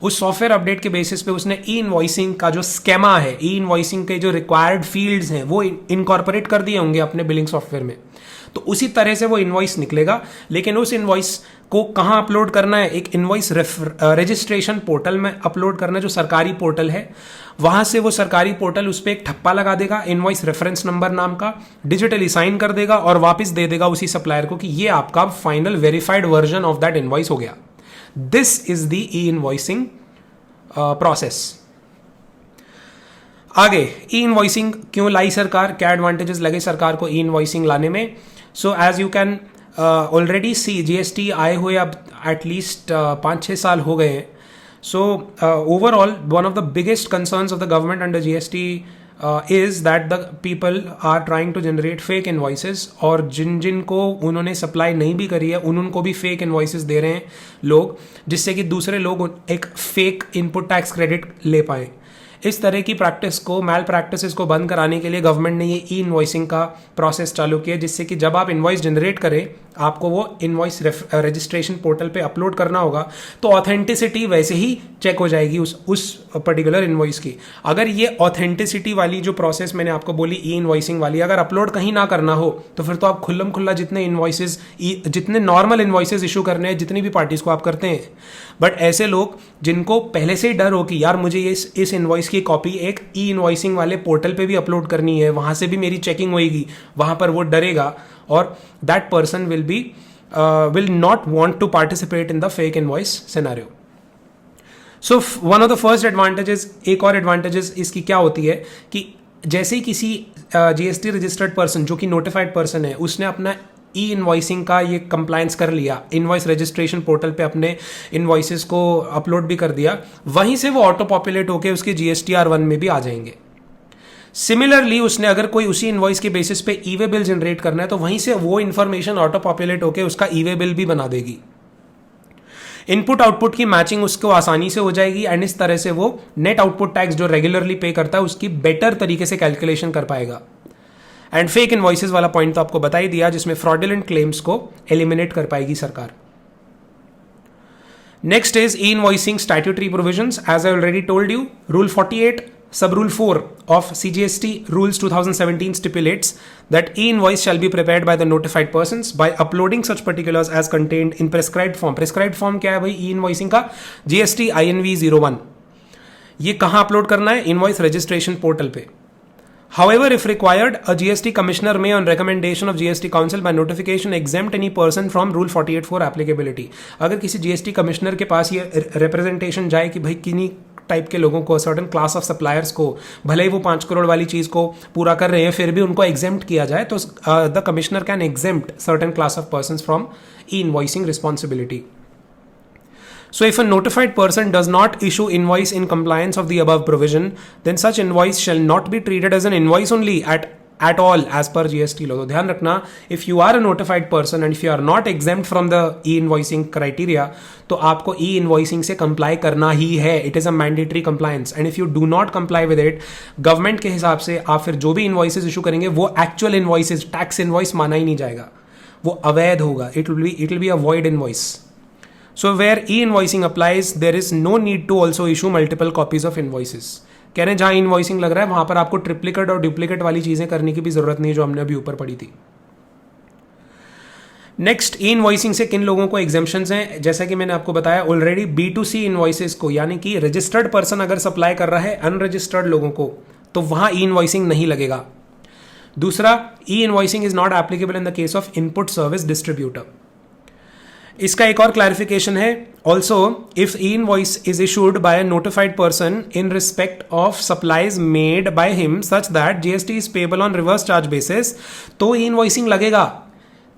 A: उस सॉफ्टवेयर अपडेट के बेसिस पे उसने ई इनवॉइसिंग का जो स्केमा है, ई इनवॉइसिंग के जो रिक्वायर्ड फील्ड्स हैं वो इनकॉर्पोरेट कर दिए होंगे अपने बिलिंग सॉफ्टवेयर में। तो उसी तरह से वो इनवॉइस निकलेगा, लेकिन उस इनवॉइस को कहाँ अपलोड करना है? एक इनवॉइस रजिस्ट्रेशन पोर्टल में अपलोड करना है, जो सरकारी पोर्टल है। वहां से वो सरकारी पोर्टल उस पर एक ठप्पा लगा देगा इनवॉइस रेफरेंस नंबर नाम का, डिजिटली साइन कर देगा और वापस दे देगा उसी सप्लायर को कि ये आपका final verified version of that invoice हो गया। This is the E invoicing process. आगे ई इनवॉइसिंग क्यों लाई सरकार, क्या एडवांटेजेस लगे सरकार को ई इनवॉइसिंग लाने में? So as you can already see, GST आए हुए अब एटलीस्ट 5-6 साल हो गए हैं। So overall one of the biggest concerns of the government under GST is that the people are trying to generate fake invoices, और जिन को उन्होंने सप्लाई नहीं भी करी है उनको भी फेक इन्वॉइसेस दे रहे हैं लोग, जिससे कि दूसरे लोग एक फेक इनपुट टैक्स क्रेडिट ले पाए। इस तरह की प्रैक्टिस को, मैल प्रैक्टिसेस को बंद कराने के लिए गवर्नमेंट ने ये ई इनवॉइसिंग का प्रोसेस चालू किया, जिससे कि जब आप इनवॉइस जनरेट करें आपको वो इनवॉइस रजिस्ट्रेशन पोर्टल पे अपलोड करना होगा, तो ऑथेंटिसिटी वैसे ही चेक हो जाएगी उस पर्टिकुलर इनवॉइस की। अगर ये ऑथेंटिसिटी वाली जो प्रोसेस मैंने आपको बोली ई इनवॉइसिंग वाली, अगर अपलोड कहीं ना करना हो तो फिर तो आप खुल्लम खुल्ला जितने इनवॉइसेस, जितने नॉर्मल इनवॉइसेस इशू करने हैं जितनी भी पार्टीज को आप करते हैं, बट ऐसे लोग जिनको पहले से ही डर हो कि यार मुझे इस इनवॉइस की कॉपी एक ई इनवॉइसिंग वाले पोर्टल पे भी अपलोड करनी है, वहां से भी मेरी चेकिंग होगी, वहां पर वो डरेगा, और that person will not want to participate in the fake invoice scenario. So one of the first advantages, एक और advantages इसकी क्या होती है कि जैसे ही किसी जीएसटी रजिस्टर्ड पर्सन जो कि नोटिफाइड पर्सन है, उसने अपना ई इनवॉइसिंग का ये कंप्लायंस कर लिया, इनवॉइस रजिस्ट्रेशन पोर्टल पे अपने इनवॉइसेस को अपलोड भी कर दिया, वहीं से वो ऑटो पॉपुलेट होकर उसके GSTR1 में भी आ जाएंगे। सिमिलरली उसने अगर कोई उसी इनवॉइस के बेसिस पे ई वे बिल जनरेट करना है तो वहीं से वो इन्फॉर्मेशन ऑटो पॉपुलेट होकर उसका ई वे बिल भी बना देगी। इनपुट आउटपुट की मैचिंग उसको आसानी से हो जाएगी, एंड इस तरह से वो नेट आउटपुट टैक्स जो रेगुलरली पे करता है उसकी बेटर तरीके से कैलकुलेशन कर पाएगा। एंड फेक इनवॉइसेस वाला पॉइंट तो आपको बता ही दिया, जिसमें फ्रॉडुलेंट क्लेम्स को एलिमिनेट कर पाएगी सरकार। Next is e invoicing statutory provisions. As I already told you, rule 48 Sub Rule 4 of CGST Rules 2017 stipulates that e-invoice shall be prepared by the notified persons by uploading such particulars as contained in prescribed form. Prescribed form क्या है भाई e-invoicing का? GST INV 01। ये कहाँ upload करना है? Invoice registration portal पे। However, if required, a GST commissioner may, on recommendation of GST Council by notification, exempt any person from Rule 48(4) applicability. अगर किसी GST कमिश्नर के पास ये रिप्रेजेंटेशन जाए कि भाई किन्हीं टाइप के लोगों को, सर्टन क्लास ऑफ सप्लायर्स को, भले ही वो 5 करोड़ वाली चीज़ को पूरा कर रहे हैं फिर भी उनको एग्जेम्प्ट किया जाए, तो the commissioner can exempt certain class of persons from E invoicing responsibility. So if a notified person does not issue invoice in compliance of the above provision, then such invoice shall not be treated as an invoice only at at all as per GST law. तो ध्यान रखना, if you are a notified person and if you are not exempt from the e-invoicing criteria, तो आपको e-invoicing से comply करना ही है. It is a mandatory compliance and if you do not comply with it, government के हिसाब से आप फिर जो भी invoices issue करेंगे वो actual invoices, tax invoice माना ही नहीं जाएगा, वो अवैध होगा. It will be a void invoice. So where e-invoicing applies, there is no need to also issue multiple copies of invoices. कह रहे हैं जहाँ इनवॉइसिंग लग रहा है वहां पर आपको ट्रिप्लिकेट और डुप्लीकेट वाली चीजें करने की भी जरूरत नहीं है, जो हमने अभी ऊपर पढ़ी थी. नेक्स्ट, ई इनवॉइसिंग से किन लोगों को एग्जेम्पशंस हैं? जैसा कि मैंने आपको बताया ऑलरेडी, B2C इनवॉइसेस को, यानी कि रजिस्टर्ड पर्सन अगर सप्लाई कर रहा है अनरजिस्टर्ड लोगों को, तो वहां ई इनवॉइसिंग नहीं लगेगा. दूसरा, e invoicing is not applicable in the case of input service distributor. इसका एक और क्लैरिफिकेशन है. Also if e invoice is issued by a notified person in respect of supplies made by him such that GST is payable on reverse charge basis, तो e invoicing लगेगा.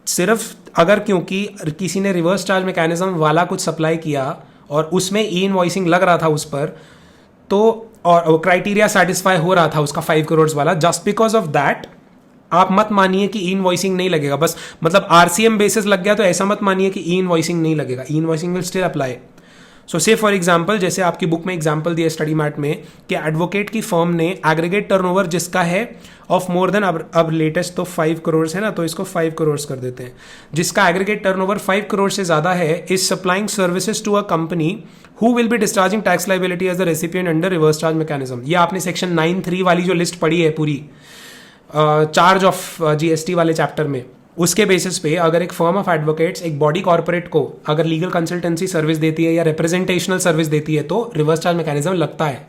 A: सिर्फ अगर क्योंकि किसी ने रिवर्स चार्ज मैकेनिज्म वाला कुछ supply किया और उसमें ई इनवॉइसिंग लग रहा था उस पर, तो और क्राइटेरिया सेटिस्फाई हो रहा था उसका 5 करोड़ वाला, जस्ट बिकॉज ऑफ दैट आप मत मानिए कि ई इनवॉइसिंग नहीं लगेगा. बस मतलब आरसीएम बेसिस लग गया तो ऐसा मत मानिए कि ई इनवॉइसिंग नहीं लगेगा. ई इनवॉइसिंग विल स्टिल अप्लाई. सो से फॉर एग्जांपल, जैसे आपकी बुक में एग्जांपल दिया स्टडी मैट में कि एडवोकेट की फर्म ने एग्रीगेट टर्नओवर जिसका है ऑफ मोर देन, अब लेटेस्ट तो 5 करोड़ है ना, तो इसको 5 करोड़ कर देते हैं, जिसका एग्रीगेट टर्नओवर 5 करोड़ से ज्यादा है, is supplying services to a company who will be discharging tax liability as the recipient under reverse charge mechanism. ये आपने सेक्शन 9(3) वाली जो लिस्ट पढ़ी है पूरी चार्ज ऑफ जीएसटी वाले चैप्टर में, उसके बेसिस पे अगर एक फर्म ऑफ एडवोकेट्स एक बॉडी कॉर्पोरेट को अगर लीगल कंसल्टेंसी सर्विस देती है या रिप्रेजेंटेशनल सर्विस देती है तो रिवर्स चार्ज मैकेनिज्म लगता है.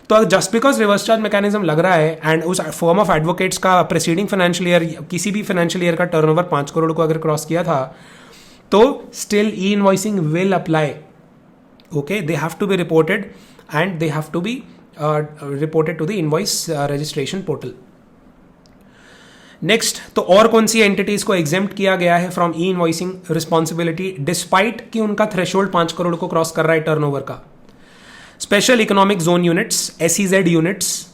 A: तो just because reverse charge mechanism लग रहा है एंड उस फर्म ऑफ एडवोकेट्स का प्रेसीडिंग फाइनेंशियल ईयर, किसी भी फाइनेंशियल ईयर का टर्नओवर 5 करोड़ को अगर क्रॉस किया था, तो still e invoicing will apply. Okay, they have to be reported and they have to be reported to the invoice registration portal. Next, तो और कौन सी एंटिटीज को एग्जेम्प्ट किया गया है from E invoicing responsibility despite कि उनका थ्रेशोल्ड 5 करोड़ को क्रॉस कर रहा है टर्नओवर का? Special economic zone units, SEZ units,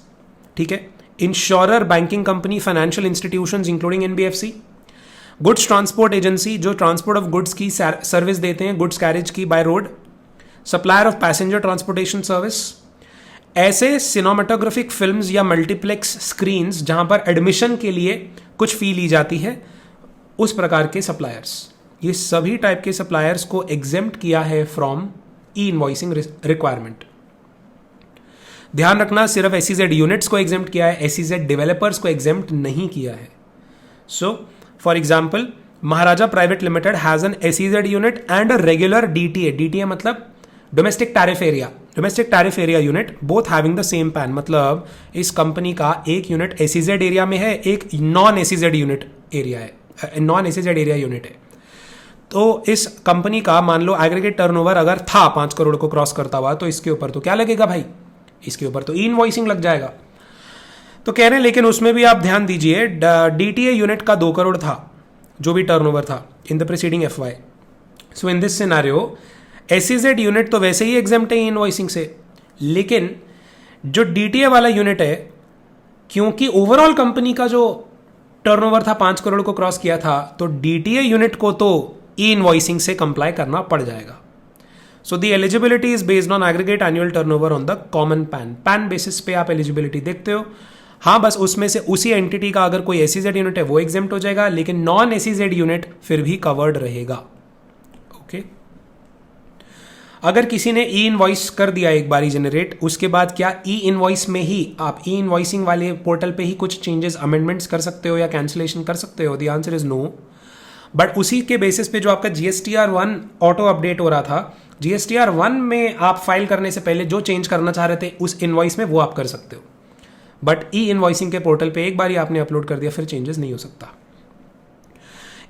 A: ठीक है, insurer, banking company, financial institutions including NBFC, goods transport agency जो ट्रांसपोर्ट ऑफ गुड्स की सर्विस देते हैं, गुड्स कैरेज की by road, supplier of passenger transportation service, ऐसे सिनेमाटोग्राफिक फिल्म्स या multiplex screens जहां पर एडमिशन के लिए कुछ फी ली जाती है, उस प्रकार के सप्लायर्स. ये सभी टाइप के सप्लायर्स को एग्जेम्प्ट किया है फ्रॉम ई इनवॉइसिंग रिक्वायरमेंट. ध्यान रखना, सिर्फ SEZ यूनिट्स को एग्जेम्प्ट किया है, SEZ डेवलपर्स को एग्जेम्प्ट नहीं किया है. So for example, Maharaja private limited has an SEZ unit and a regular DTA मतलब domestic tariff area unit, both having the same pan. मतलब इस कंपनी का एक यूनिट SEZ एरिया में है, एक नॉन SEZ यूनिट एरिया है, non SEZ area unit है. तो इस कंपनी का मान लो एग्रीगेट टर्नओवर अगर था 5 करोड़ को क्रॉस करता हुआ, तो इसके ऊपर तो क्या लगेगा भाई? इसके ऊपर तो ई इनवॉइसिंग लग जाएगा. तो कह रहे हैं लेकिन उसमें भी आप ध्यान दीजिए, DTA यूनिट का 2 करोड़ था जो भी टर्नओवर था in the preceding FY. So in this scenario SEZ unit तो वैसे ही एग्जेम्प्ट है इनवॉइसिंग से, लेकिन जो DTA वाला यूनिट है, क्योंकि ओवरऑल कंपनी का जो टर्नओवर था 5 करोड़ को क्रॉस किया था, तो DTA यूनिट को तो ई इनवॉइसिंग से कंप्लाई करना पड़ जाएगा. So the eligibility is based on aggregate annual turnover on the common pan basis पे आप एलिजिबिलिटी देखते हो. हाँ, बस उसमें से उसी एंटिटी का अगर कोई SEZ यूनिट है वो एग्जेम्प्ट हो जाएगा, लेकिन नॉन SEZ यूनिट फिर भी कवर्ड रहेगा. ओके, अगर किसी ने ई इनवॉइस कर दिया एक बारी जनरेट, उसके बाद क्या ई इनवॉइस में ही आप ई इनवॉइसिंग वाले पोर्टल पे ही कुछ चेंजेस, अमेंडमेंट्स कर सकते हो या कैंसिलेशन कर सकते हो? The answer is no. But उसी के बेसिस पे जो आपका GSTR1 ऑटो अपडेट हो रहा था, GSTR1 में आप फाइल करने से पहले जो चेंज करना चाह रहे थे उस इनवॉइस में वो आप कर सकते हो. बट ई इनवॉइसिंग के पोर्टल पे एक बार आपने अपलोड कर दिया, फिर चेंजेस नहीं हो सकता.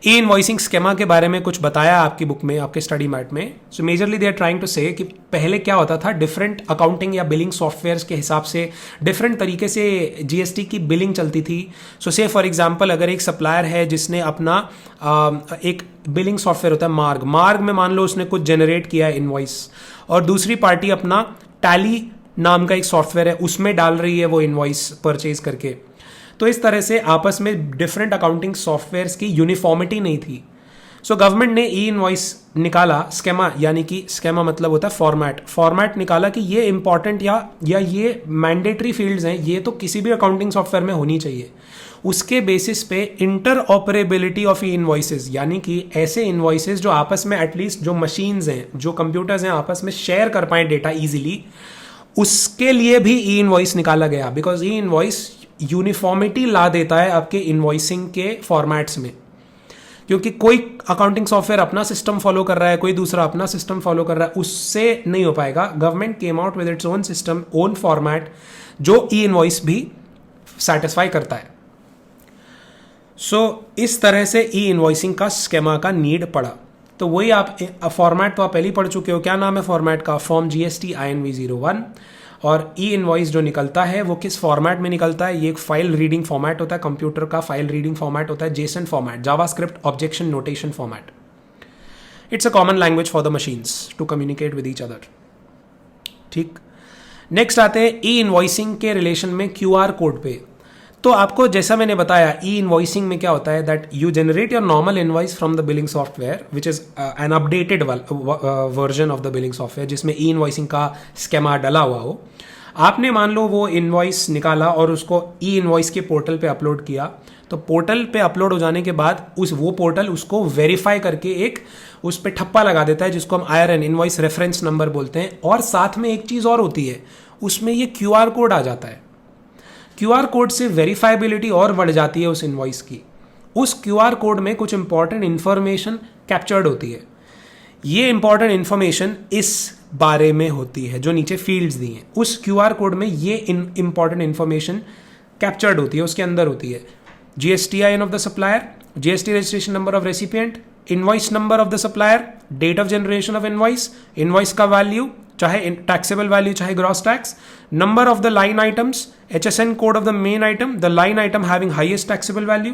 A: ई इनवॉइसिंग स्केमा के बारे में कुछ बताया आपकी बुक में, आपके स्टडी मैट में. So majorly they are trying to say कि पहले क्या होता था, डिफरेंट अकाउंटिंग या बिलिंग सॉफ्टवेयर्स के हिसाब से डिफरेंट तरीके से GST की बिलिंग चलती थी. सो से फॉर एग्जांपल, अगर एक सप्लायर है जिसने अपना एक बिलिंग सॉफ्टवेयर होता है मार्ग में मान लो उसने कुछ जनरेट किया है इनवॉइस, और दूसरी पार्टी अपना टैली नाम का एक सॉफ्टवेयर है उसमें डाल रही है वो इनवॉइस परचेज करके, तो इस तरह से आपस में डिफरेंट अकाउंटिंग सॉफ्टवेयर्स की यूनिफॉर्मिटी नहीं थी। सो गवर्नमेंट ने ई इनवॉइस निकाला, स्केमा, यानी कि स्केमा मतलब होता है फॉर्मेट निकाला कि ये इंपॉर्टेंट या ये मैंडेटरी फील्ड्स हैं, ये तो किसी भी अकाउंटिंग सॉफ्टवेयर में होनी चाहिए। उसके बेसिस पे inter operability of E invoices, यानी कि ऐसे इनवॉइसेज जो आपस में एटलीस्ट जो मशीन्स हैं, जो कंप्यूटर्स हैं, आपस में शेयर कर पाएं डेटा इजीली, उसके लिए भी ई इनवॉइस निकाला गया। बिकॉज ई इनवॉइस यूनिफॉर्मिटी ला देता है आपके इनवॉइसिंग के फॉर्मेट्स में, क्योंकि कोई अकाउंटिंग सॉफ्टवेयर अपना सिस्टम फॉलो कर रहा है, कोई दूसरा अपना सिस्टम फॉलो कर रहा है, उससे नहीं हो पाएगा। Government came out with its own system, own format, जो ई इनवॉइस भी सेटिस्फाई करता है। सो इस तरह से ई इनवॉइसिंग का स्केमा का नीड पड़ा। तो वही आप फॉर्मेट तो आप पहले ही पढ़ चुके हो, क्या नाम है फॉर्मेट का? Form GST INV01। और ई इनवॉइस जो निकलता है वो किस फॉर्मेट में निकलता है? ये एक फाइल रीडिंग फॉर्मेट होता है, कंप्यूटर का फाइल रीडिंग फॉर्मेट होता है, JSON format, JavaScript objection notation format. It's a common language for the machines to communicate with each other. ठीक, नेक्स्ट आते हैं ई इनवॉइसिंग के रिलेशन में QR कोड पे। तो आपको जैसा मैंने बताया, ई इनवॉइसिंग में क्या होता है, that you generate your normal invoice from the billing software which is an updated version of the billing software, जिसमें ई इनवॉइसिंग का स्केमा डला हुआ हो। आपने मान लो वो इनवॉइस निकाला और उसको ई इनवॉइस के पोर्टल पे अपलोड किया। तो पोर्टल पे अपलोड हो जाने के बाद वो पोर्टल उसको वेरीफाई करके एक उस पर ठप्पा लगा देता है, जिसको हम IRN, इनवॉइस रेफरेंस नंबर बोलते हैं। और साथ में एक चीज़ और होती है, उसमें ये QR कोड आ जाता है। QR कोड से वेरीफाइबिलिटी और बढ़ जाती है उस इनवॉइस की। उस QR कोड में कुछ इंपॉर्टेंट इंफॉर्मेशन कैप्चर्ड होती है। ये इंपॉर्टेंट इंफॉर्मेशन इस बारे में होती है, जो नीचे फील्ड्स दी हैं उस QR कोड में ये इंपॉर्टेंट इंफॉर्मेशन कैप्चर्ड होती है, उसके अंदर होती है GSTIN of the supplier, GST registration number of recipient, invoice number of the supplier, date of generation of invoice, invoice का वैल्यू, चाहे टैक्सेबल वैल्यू चाहे gross tax, number of the line items, HSN code of the main item, the line item having highest taxable value,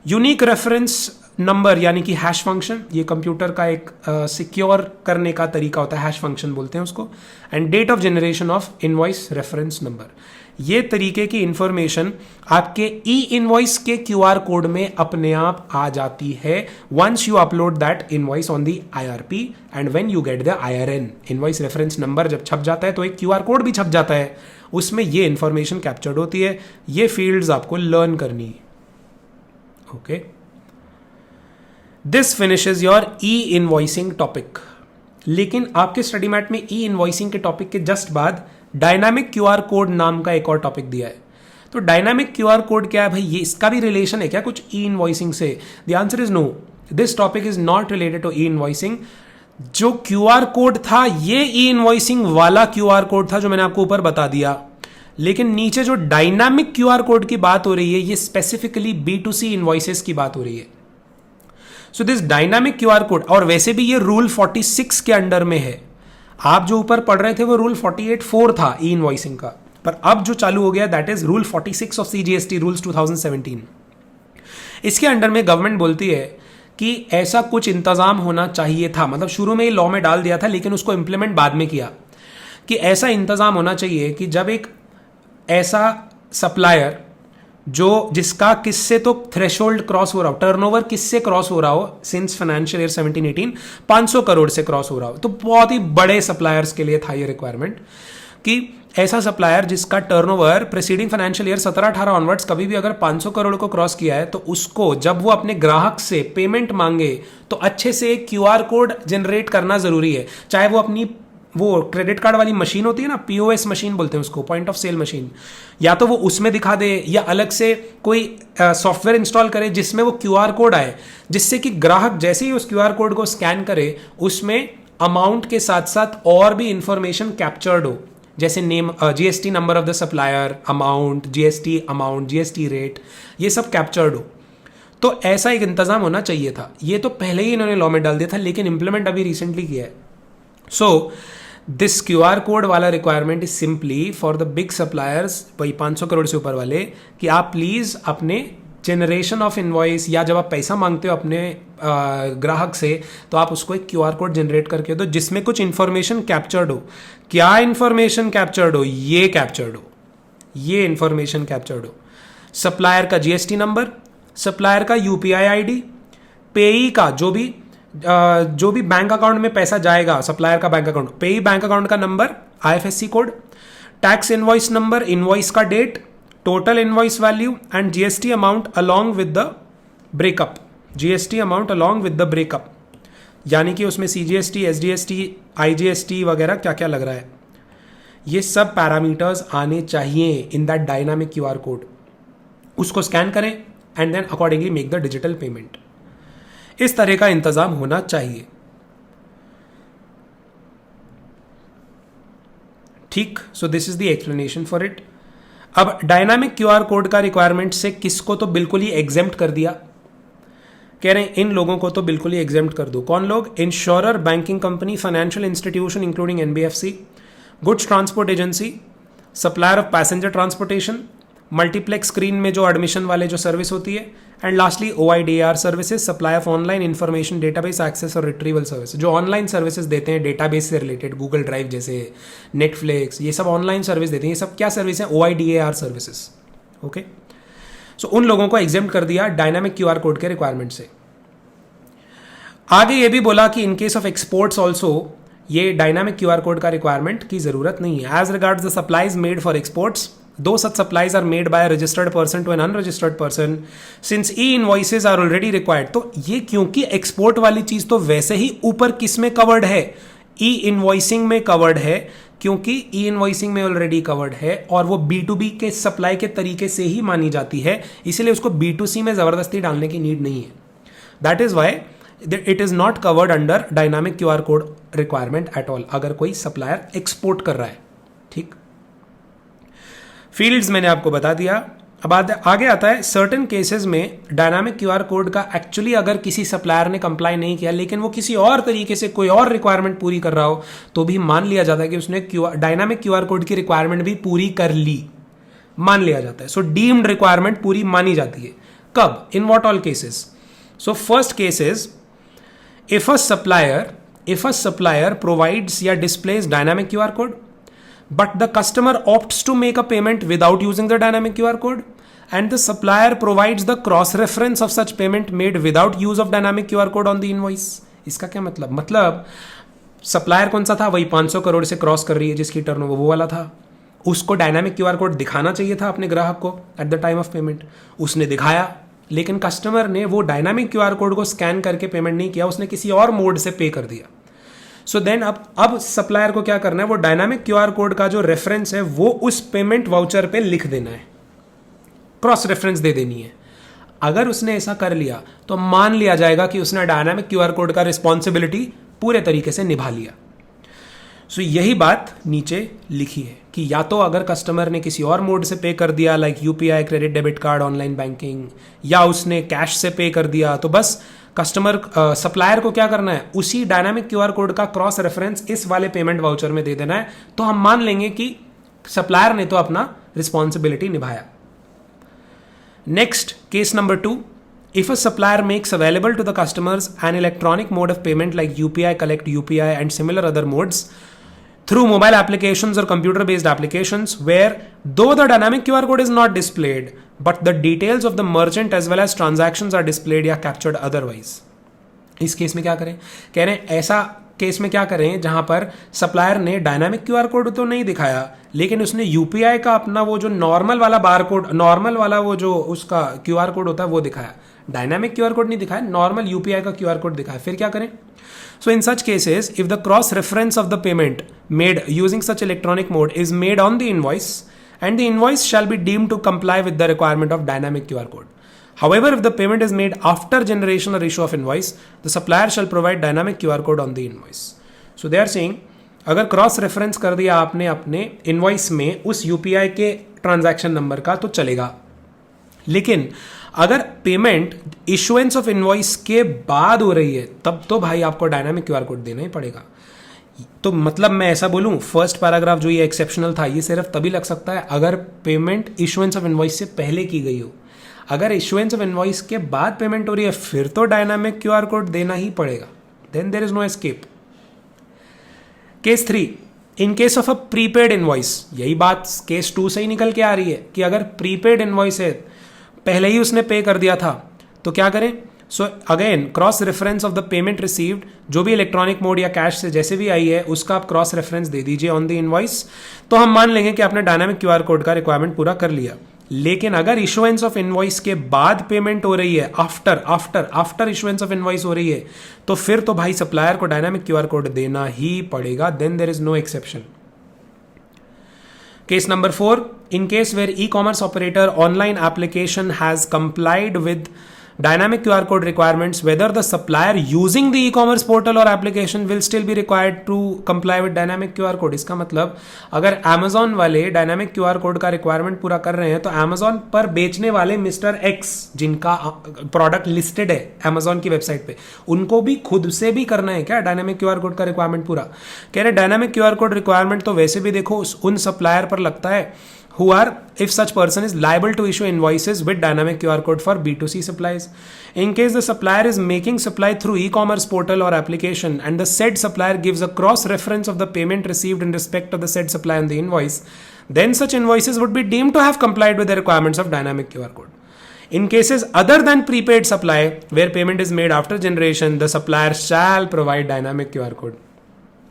A: unique reference number यानी कि hash function, ये computer का एक secure करने का तरीका होता है, हैश फंक्शन बोलते हैं उसको, and date of generation of invoice reference number. ये तरीके की इंफॉर्मेशन आपके ई इनवॉइस के QR कोड में अपने आप आ जाती है once you upload that invoice on the IRP and when you get the IRN, invoice reference number जब छप जाता है तो एक QR कोड भी छप जाता है, उसमें ये इंफॉर्मेशन कैप्चर्ड होती है। ये फील्ड्स आपको लर्न करनी है। Okay, this finishes your e invoicing topic. लेकिन आपके स्टडी मैट में ई इनवॉइसिंग के टॉपिक के जस्ट बाद डायनामिक QR कोड नाम का एक और टॉपिक दिया है। तो डायनामिक QR कोड क्या है भाई? ये इसका भी रिलेशन है क्या कुछ ई इनवॉइसिंग से? The answer is no, this topic is not related to e invoicing. जो QR कोड था ये ई इनवॉइसिंग वाला QR कोड था जो मैंने आपको ऊपर बता दिया, लेकिन नीचे जो डायनामिक QR कोड की बात हो रही है ये स्पेसिफिकली B2C इनवॉइसेस की बात हो रही है। So this dynamic QR code, और वैसे भी ये रूल 46 के अंडर में है। आप जो ऊपर पढ़ रहे थे वो रूल 48(4) था ई इनवॉइसिंग का, पर अब जो चालू हो गया that is rule 46 of CGST rules 2017। इसके अंडर में गवर्नमेंट बोलती है कि ऐसा कुछ इंतजाम होना चाहिए था, मतलब शुरू में ये लॉ में डाल दिया था लेकिन उसको इंप्लीमेंट बाद में किया, कि ऐसा इंतजाम होना चाहिए कि जब एक ऐसा सप्लायर जिसका किससे तो थ्रेशोल्ड क्रॉस हो रहा हो, टर्नओवर किससे क्रॉस हो रहा हो सिंस फाइनेंशियल ईयर 17-18 500 करोड़ से क्रॉस हो रहा हो, तो बहुत ही बड़े सप्लायर्स के लिए था ये रिक्वायरमेंट कि ऐसा सप्लायर जिसका turnover preceding financial year 17-18 onwards कभी भी अगर 500 करोड़ को क्रॉस किया है तो उसको जब वो अपने ग्राहक से पेमेंट मांगे तो अच्छे से एक QR कोड जनरेट करना जरूरी है। चाहे वो अपनी वो क्रेडिट कार्ड वाली मशीन होती है ना, POS मशीन बोलते हैं उसको, पॉइंट ऑफ सेल मशीन, या तो वो उसमें दिखा दे या अलग से कोई सॉफ्टवेयर इंस्टॉल करे जिसमें वो QR कोड आए, जिससे कि ग्राहक जैसे ही उस QR कोड को स्कैन करे उसमें अमाउंट के साथ साथ और भी इंफॉर्मेशन कैप्चर्ड हो, जैसे name, GST number of the supplier, amount, GST rate, ये सब कैप्चर्ड हो। तो ऐसा एक इंतजाम होना चाहिए था। ये तो पहले ही इन्होंने लॉ में डाल दिया था लेकिन इंप्लीमेंट अभी रिसेंटली किया है। सो दिस QR कोड वाला requirement is simply for the big suppliers, भाई 500 करोड़ से ऊपर वाले, कि आप प्लीज अपने जनरेशन ऑफ इनवॉइस या जब आप पैसा मांगते हो अपने ग्राहक से तो आप उसको एक QR कोड जनरेट करके दो जिसमें कुछ इंफॉर्मेशन कैप्चर्ड हो। क्या इंफॉर्मेशन कैप्चर्ड हो? ये कैप्चर्ड हो, ये इंफॉर्मेशन कैप्चर्ड हो। सप्लायर का जीएसटी नंबर, सप्लायर का यूपीआई आईडी, पेई का जो भी बैंक अकाउंट में पैसा जाएगा, सप्लायर का bank account, payee bank account का number, IFSC code, tax invoice number, invoice का date, total invoice value and GST amount along with the breakup, GST amount along with the breakup, यानी कि उसमें CGST, एसडीएसटी, IGST वगैरह क्या क्या लग रहा है, ये सब पैरामीटर्स आने चाहिए in that dynamic QR code. उसको स्कैन करें and then accordingly make the digital payment. इस तरह का इंतजाम होना चाहिए। ठीक, so this is the explanation for it. अब डायनामिक क्यूआर कोड का रिक्वायरमेंट से किसको तो बिल्कुल ही एग्जेम्प्ट कर दिया, कह रहे हैं इन लोगों को तो बिल्कुल ही एग्जेम्प्ट कर दो। कौन लोग? Insurer, banking company, financial institution including NBFC, goods transport agency, supplier of passenger transportation, multiplex screen में जो एडमिशन वाले जो सर्विस होती है, and lastly OIDR services, supply of online information database access और रिट्रीवल सर्विस, जो ऑनलाइन सर्विसेज देते हैं डेटाबेस से रिलेटेड, गूगल ड्राइव जैसे, नेटफ्लिक्स, ये सब ऑनलाइन सर्विस देते हैं। ये सब क्या सर्विस है? OIDR services. ओके, सो उन लोगों को एग्जेम्प्ट कर दिया डायनामिक क्यूआर कोड के रिक्वायरमेंट से। आगे ये भी बोला कि in case of exports also ये डायनामिक क्यूआर कोड का रिक्वायरमेंट की जरूरत नहीं है। As regards the supplies made for exports, though such supplies are made by a registered person to an unregistered person, since e-invoices are already required। तो ये क्योंकि export वाली चीज तो वैसे ही ऊपर किस में कवर्ड है? ई-इनवॉइसिंग में कवर्ड है, क्योंकि ई-इनवॉइसिंग में ऑलरेडी कवर्ड है और वो B2B के सप्लाई के तरीके से ही मानी जाती है, इसीलिए उसको B2C में जबरदस्ती डालने की नीड नहीं है। That is why it is not covered under dynamic QR code requirement at all, अगर कोई सप्लायर एक्सपोर्ट कर रहा है। ठीक, फील्ड्स मैंने आपको बता दिया। अब आगे आता है सर्टेन केसेस में डायनामिक क्यूआर कोड का एक्चुअली अगर किसी सप्लायर ने कंप्लाई नहीं किया, लेकिन वो किसी और तरीके से कोई और रिक्वायरमेंट पूरी कर रहा हो, तो भी मान लिया जाता है कि उसने डायनामिक क्यूआर कोड की रिक्वायरमेंट भी पूरी कर ली, मान लिया जाता है। सो डीम्ड रिक्वायरमेंट पूरी मानी जाती है। कब? In what all cases? So first case is if a supplier provides या displays dynamic QR code, but the customer opts to make a payment without using the dynamic QR code, and the supplier provides the cross reference of such payment made without use of dynamic QR code on the invoice। इसका क्या मतलब supplier कौन सा था? वही 500 करोड़ से cross कर रही है जिसकी टर्नओवर वो वाला था, उसको डायनामिक क्यूआर कोड दिखाना चाहिए था अपने ग्राहक को eight the time of payment, उसने दिखाया, लेकिन कस्टमर ने वो डायनामिक क्यूआर कोड को स्कैन करके पेमेंट नहीं किया, उसने किसी और मोड से पे कर दिया। सो देन अब सप्लायर को क्या करना है? वो डायनामिक क्यूआर कोड का जो रेफरेंस है वो उस पेमेंट वाउचर पे लिख देना है, क्रॉस रेफरेंस दे देनी है। अगर उसने ऐसा कर लिया तो मान लिया जाएगा कि उसने डायनामिक क्यूआर कोड का रिस्पॉन्सिबिलिटी पूरे तरीके से निभा लिया। सो यही बात नीचे लिखी है कि या तो अगर कस्टमर ने किसी और मोड से पे कर दिया, like UPI, credit, debit card, online banking, या उसने कैश से पे कर दिया, तो बस कस्टमर सप्लायर को क्या करना है? उसी डायनामिक क्यूआर कोड का क्रॉस रेफरेंस इस वाले पेमेंट वाउचर में दे देना है, तो हम मान लेंगे कि सप्लायर ने तो अपना रिस्पॉन्सिबिलिटी निभाया। Next, case number 2, if a supplier makes available to the customers an electronic mode of payment like UPI, collect UPI and similar other modes through mobile applications or computer based applications, where though the dynamic QR code is not displayed but the details of the merchant as well as transactions are displayed या captured otherwise। इस case में क्या करें? कह रहे हैं ऐसा case में क्या करें जहां पर सप्लायर ने डायनामिक क्यूआर कोड तो नहीं दिखाया, लेकिन उसने यूपीआई का अपना वो जो नॉर्मल वाला बार कोड, नॉर्मल वाला वो जो उसका क्यूआर कोड होता है वो दिखाया, डायनामिक क्यूआर कोड नहीं दिखाया, नॉर्मल यूपीआई का क्यूआर कोड दिखाया। फिर क्या करें? So in such cases if the cross reference of the payment made using such electronic mode is made on the invoice and the invoice shall be deemed to comply with the requirement of dynamic QR code. However, if the payment is made after generation or issue of invoice, the supplier shall provide dynamic QR code on the invoice। So they are saying, अगर cross reference कर दिया आपने अपने invoice में उस UPI के transaction number का तो चलेगा, लेकिन अगर पेमेंट इशुएंस ऑफ इनवॉइस के बाद हो रही है तब तो भाई आपको डायनामिक क्यूआर कोड देना ही पड़ेगा। तो मतलब मैं ऐसा बोलूं, फर्स्ट पैराग्राफ जो ये एक्सेप्शनल था, ये सिर्फ तभी लग सकता है अगर पेमेंट इशुएंस ऑफ इनवॉइस से पहले की गई हो। अगर इशुएंस ऑफ इनवॉइस के बाद पेमेंट हो रही है फिर तो डायनामिक क्यूआर कोड देना ही पड़ेगा, then there is no escape. Case 3, in case of a prepaid invoice, यही बात केस 2 से ही निकल के आ रही है कि अगर प्रीपेड इनवॉइस है पहले ही उसने पे कर दिया था, तो क्या करें? So again cross reference of the payment received, जो भी इलेक्ट्रॉनिक मोड या कैश से जैसे भी आई है उसका आप क्रॉस रेफरेंस दे दीजिए ऑन द इनवॉइस। तो हम मान लेंगे कि आपने डायनामिक क्यूआर कोड का रिक्वायरमेंट पूरा कर लिया। लेकिन अगर इशुएंस ऑफ इनवॉइस के बाद पेमेंट हो रही है, आफ्टर इशुएंस ऑफ इनवॉइस हो रही है, तो फिर तो भाई सप्लायर को डायनामिक क्यूआर कोड देना ही पड़ेगा। Then there is no exception. Case number 4, in case where e-commerce operator online application has complied with dynamic QR code requirements, whether the supplier using the e-commerce portal or application will still be required to comply with dynamic QR code। इसका मतलब अगर Amazon वाले dynamic QR code का requirement पूरा कर रहे हैं तो Amazon पर बेचने वाले मिस्टर X जिनका प्रोडक्ट लिस्टेड है Amazon की वेबसाइट पे, उनको भी खुद से भी करना है क्या डायनामिक क्यूआर कोड का रिक्वायरमेंट पूरा? कह रहे डायनामिक क्यूआर कोड रिक्वायरमेंट तो वैसे भी देखो उन सप्लायर पर लगता है who are, if such person is liable to issue invoices with dynamic QR code for B2C supplies. In case the supplier is making supply through e-commerce portal or application and the said supplier gives a cross reference of the payment received in respect of the said supply on the invoice, then such invoices would be deemed to have complied with the requirements of dynamic QR code. In cases other than prepaid supply where payment is made after generation, the supplier shall provide dynamic QR code.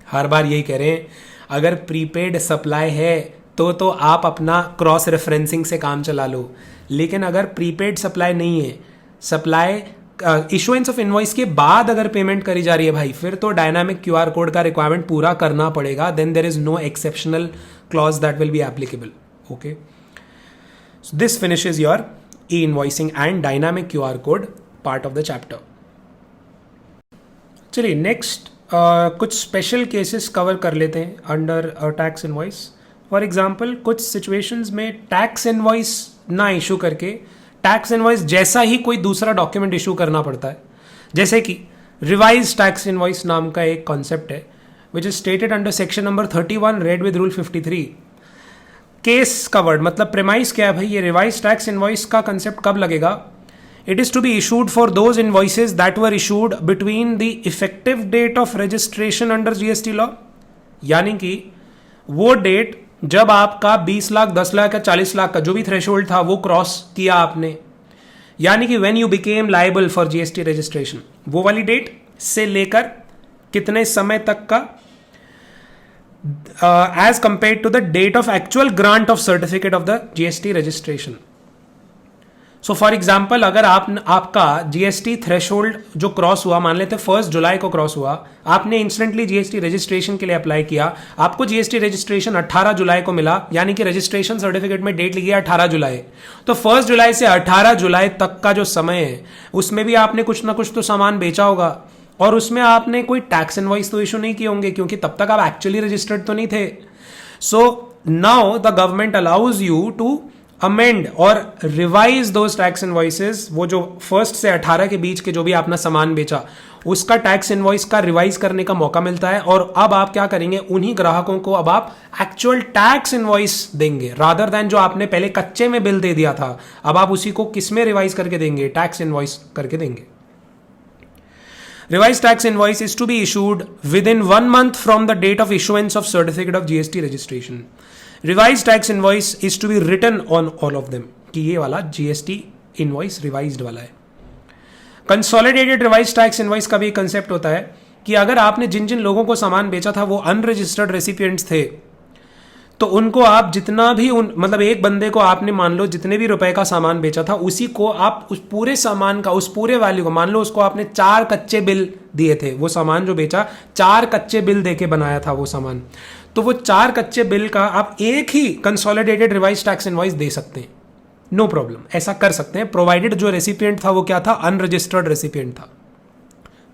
A: हर बार यही कह रहे हैं, अगर prepaid supply है तो आप अपना cross referencing से काम चला लो। लेकिन अगर प्रीपेड सप्लाई नहीं है, सप्लाई इशुएंस ऑफ इनवॉइस के बाद अगर पेमेंट करी जा रही है भाई, फिर तो डायनामिक क्यूआर कोड का रिक्वायरमेंट पूरा करना पड़ेगा। Then there is no exceptional clause that will be applicable. Okay, so this finishes your e invoicing and dynamic QR code part of the chapter. चलिए नेक्स्ट कुछ स्पेशल केसेस कवर कर लेते हैं under tax invoice. For example कुछ situations में tax invoice ना issue करके tax invoice जैसा ही कोई दूसरा डॉक्यूमेंट इशू करना पड़ता है, जैसे कि रिवाइज टैक्स इनवॉइस नाम का एक कॉन्सेप्ट है which is stated under section number 31 read with rule 53। Case covered मतलब प्रेमाइस क्या है भाई, ये रिवाइज टैक्स इनवॉइस का कंसेप्ट कब लगेगा? It is to be issued for those invoices that were issued between the effective date of registration under GST law, यानी कि वो डेट जब आपका 20 लाख 10 लाख या 40 लाख का जो भी थ्रेशोल्ड था वो क्रॉस किया आपने, यानी कि when you became liable for GST registration, वो वाली डेट से लेकर कितने समय तक का as compared to the date of actual grant of certificate of the GST registration। So for example अगर आपका जीएसटी थ्रेशोल्ड जो क्रॉस हुआ, मान लेते 1 जुलाई को क्रॉस हुआ, आपने इंस्टेंटली जीएसटी रजिस्ट्रेशन के लिए अप्लाई किया, आपको जीएसटी रजिस्ट्रेशन 18 जुलाई को मिला, यानी कि रजिस्ट्रेशन सर्टिफिकेट में डेट लिखी है 18 जुलाई, तो 1 जुलाई से 18 जुलाई तक का जो समय है उसमें भी आपने कुछ ना कुछ तो सामान बेचा होगा और उसमें आपने कोई टैक्स इनवॉइस तो इशू नहीं किए होंगे क्योंकि तब तक आप एक्चुअली रजिस्टर्ड तो नहीं थे। So now the government allows you to amend और रिवाइज दोज टैक्स इनवॉइसेस, वो जो 1 से 18 के बीच के जो भी आपने सामान बेचा उसका टैक्स इनवॉइस का रिवाइज करने का मौका मिलता है। और अब आप क्या करेंगे, उन्हीं ग्राहकों को अब आप एक्चुअल टैक्स इनवॉइस देंगे रादर देन जो आपने पहले कच्चे में बिल दे दिया था, अब आप उसी को किस में रिवाइज करके देंगे, टैक्स इनवॉइस करके देंगे। Revised tax invoice is to be issued within 1 month from the date of issuance of certificate of GST registration. Revised tax invoice is to be written on all of them, कि ये वाला GST invoice revised वाला है। Consolidated revised tax invoice का भी concept होता है कि अगर आपने जिन जिन लोगों को सामान बेचा था वो अनरजिस्टर्ड रेसिपिएंट्स थे, तो उनको आप जितना भी मतलब एक बंदे को आपने मान लो जितने भी रुपए का सामान बेचा था उसी को आप उस पूरे सामान का उस पूरे वैल्यू को मान लो उसको आपने 4 कच्चे बिल दिए थे, वो सामान जो बेचा 4 कच्चे बिल देके बनाया था वो सामान, तो वो 4 कच्चे बिल का आप एक ही कंसोलिडेटेड रिवाइज टैक्स इनवॉइस दे सकते हैं, नो प्रॉब्लम, ऐसा कर सकते हैं प्रोवाइडेड जो रेसिपिएंट था वो क्या था, अनरजिस्टर्ड रेसिपिएंट था,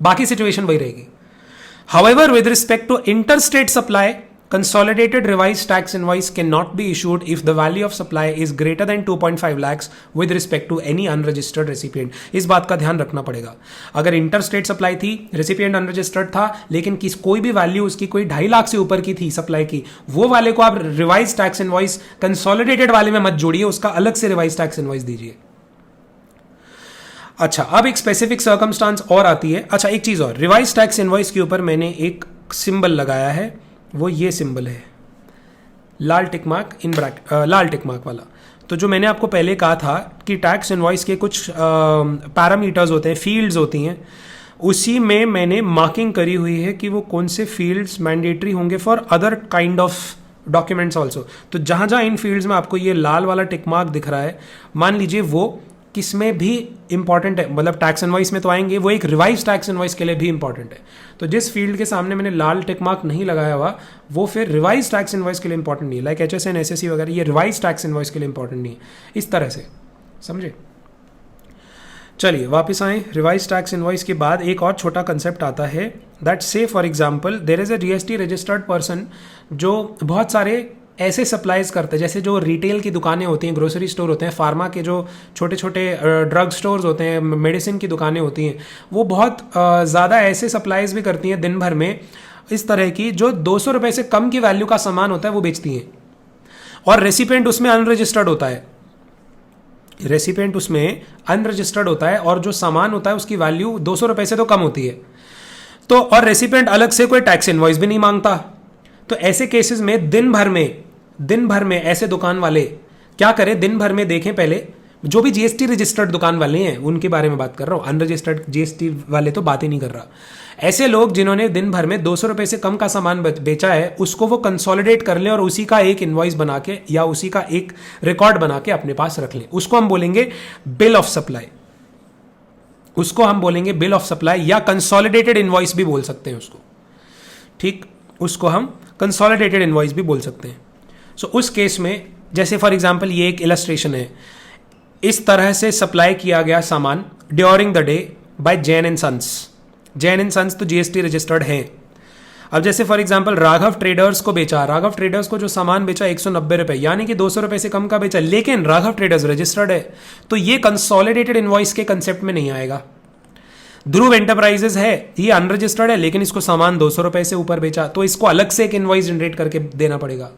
A: बाकी सिचुएशन वही रहेगी। However with respect to interstate supply, consolidated revised tax invoice cannot be issued if the value of supply is greater than 2.5 lakhs with respect to any unregistered recipient। इस बात का ध्यान रखना पड़ेगा। अगर इंटरस्टेट सप्लाई थी, रेसिपिएंट अनरजिस्टर्ड था, लेकिन कोई भी वैल्यू उसकी कोई 2.5 लाख से ऊपर की थी सप्लाई की, वो वाले को आप रिवाइज टैक्स इनवॉइस कंसोलिडेटेड वाले में मत जोड़िए, उसका अलग से रिवाइज टैक्स इनवॉइस दीजिए। अच्छा, अब एक स्पेसिफिक सर्कमस्टांस और आती है। अच्छा, एक चीज और, रिवाइज टैक्स इनवॉइस के ऊपर मैंने एक सिंबल लगाया है, वो ये सिंबल है लाल टिक मार्क इन ब्रैकेट, लाल टिक मार्क वाला। तो जो मैंने आपको पहले कहा था कि टैक्स इनवॉइस के कुछ पैरामीटर्स होते हैं, फील्ड्स होती हैं, उसी में मैंने मार्किंग करी हुई है कि वो कौन से फील्ड्स मैंडेटरी होंगे for other kind of documents also. तो जहाँ जहाँ इन फील्ड्स में आपको ये लाल वाला टिक मार्क दिख रहा है, मान लीजिए वो किसमें भी इंपॉर्टेंट है, मतलब टैक्स इनवॉइस में तो आएंगे, वो एक रिवाइज टैक्स इनवॉइस के लिए भी इंपॉर्टेंट है। तो जिस फील्ड के सामने मैंने लाल टिक मार्क नहीं लगाया हुआ, वो फिर रिवाइज टैक्स इनवॉइस के लिए इंपॉर्टेंट नहीं है। लाइक HSN SSC वगैरह, ये रिवाइज टैक्स इनवॉइस के लिए इंपॉर्टेंट नहीं है। इस तरह से समझे। चलिए वापस आए। रिवाइज टैक्स इनवॉइस के बाद एक और छोटा कंसेप्ट आता है, that say for example there is a GST registered person जो बहुत सारे ऐसे सप्लाईज करते हैं, जैसे जो रिटेल की दुकानें होती हैं, ग्रोसरी स्टोर होते हैं, फार्मा के जो छोटे छोटे ड्रग स्टोर्स होते हैं, मेडिसिन की दुकानें होती हैं, वो बहुत ज़्यादा ऐसे सप्लाईज भी करती हैं दिन भर में इस तरह की, जो 200 रुपये से कम की वैल्यू का सामान होता है वो बेचती हैं, और रेसिपेंट उसमें अनरजिस्टर्ड होता है। रेसिपेंट उसमें अनरजिस्टर्ड होता है और जो सामान होता है उसकी वैल्यू 200 रुपये से तो कम होती है। तो और रेसिपेंट अलग से कोई टैक्स इनवॉइस भी नहीं मांगता। तो ऐसे केसेस में दिन भर में ऐसे दुकान वाले क्या करें, दिन भर में देखें पहले, जो भी GST रजिस्टर्ड दुकान वाले हैं उनके बारे में बात कर रहा हूँ, अनरजिस्टर्ड GST वाले तो बात ही नहीं कर रहा। ऐसे लोग जिन्होंने दिन भर में 200 रुपये से कम का सामान बेचा है, उसको वो कंसोलिडेट कर लें और उसी का एक इनवॉइस बना के या उसी का एक रिकॉर्ड बना के अपने पास रख लें। उसको हम बोलेंगे बिल ऑफ सप्लाई, उसको हम बोलेंगे बिल ऑफ सप्लाई, या कंसोलिडेटेड इनवॉइस भी बोल सकते हैं उसको। ठीक, उसको हम कंसोलिडेटेड इनवॉइस भी बोल सकते हैं। सो उस केस में जैसे फॉर एग्जांपल ये एक इलस्ट्रेशन है, इस तरह से सप्लाई किया गया सामान during the day by Jain and Sons. Jain and Sons तो GST रजिस्टर्ड है। अब जैसे फॉर एग्जांपल राघव ट्रेडर्स को बेचा, राघव ट्रेडर्स को जो सामान बेचा 190 रुपये, यानी कि 200 रुपये से कम का बेचा, लेकिन राघव ट्रेडर्स रजिस्टर्ड है, तो ये कंसोलिडेटेड इनवॉइस के कंसेप्ट में नहीं आएगा। ध्रुव एंटरप्राइजेस है, ये अनरजिस्टर्ड है, लेकिन इसको सामान 200 रुपये से ऊपर बेचा, तो इसको अलग से एक इनवॉइस जनरेट करके देना पड़ेगा।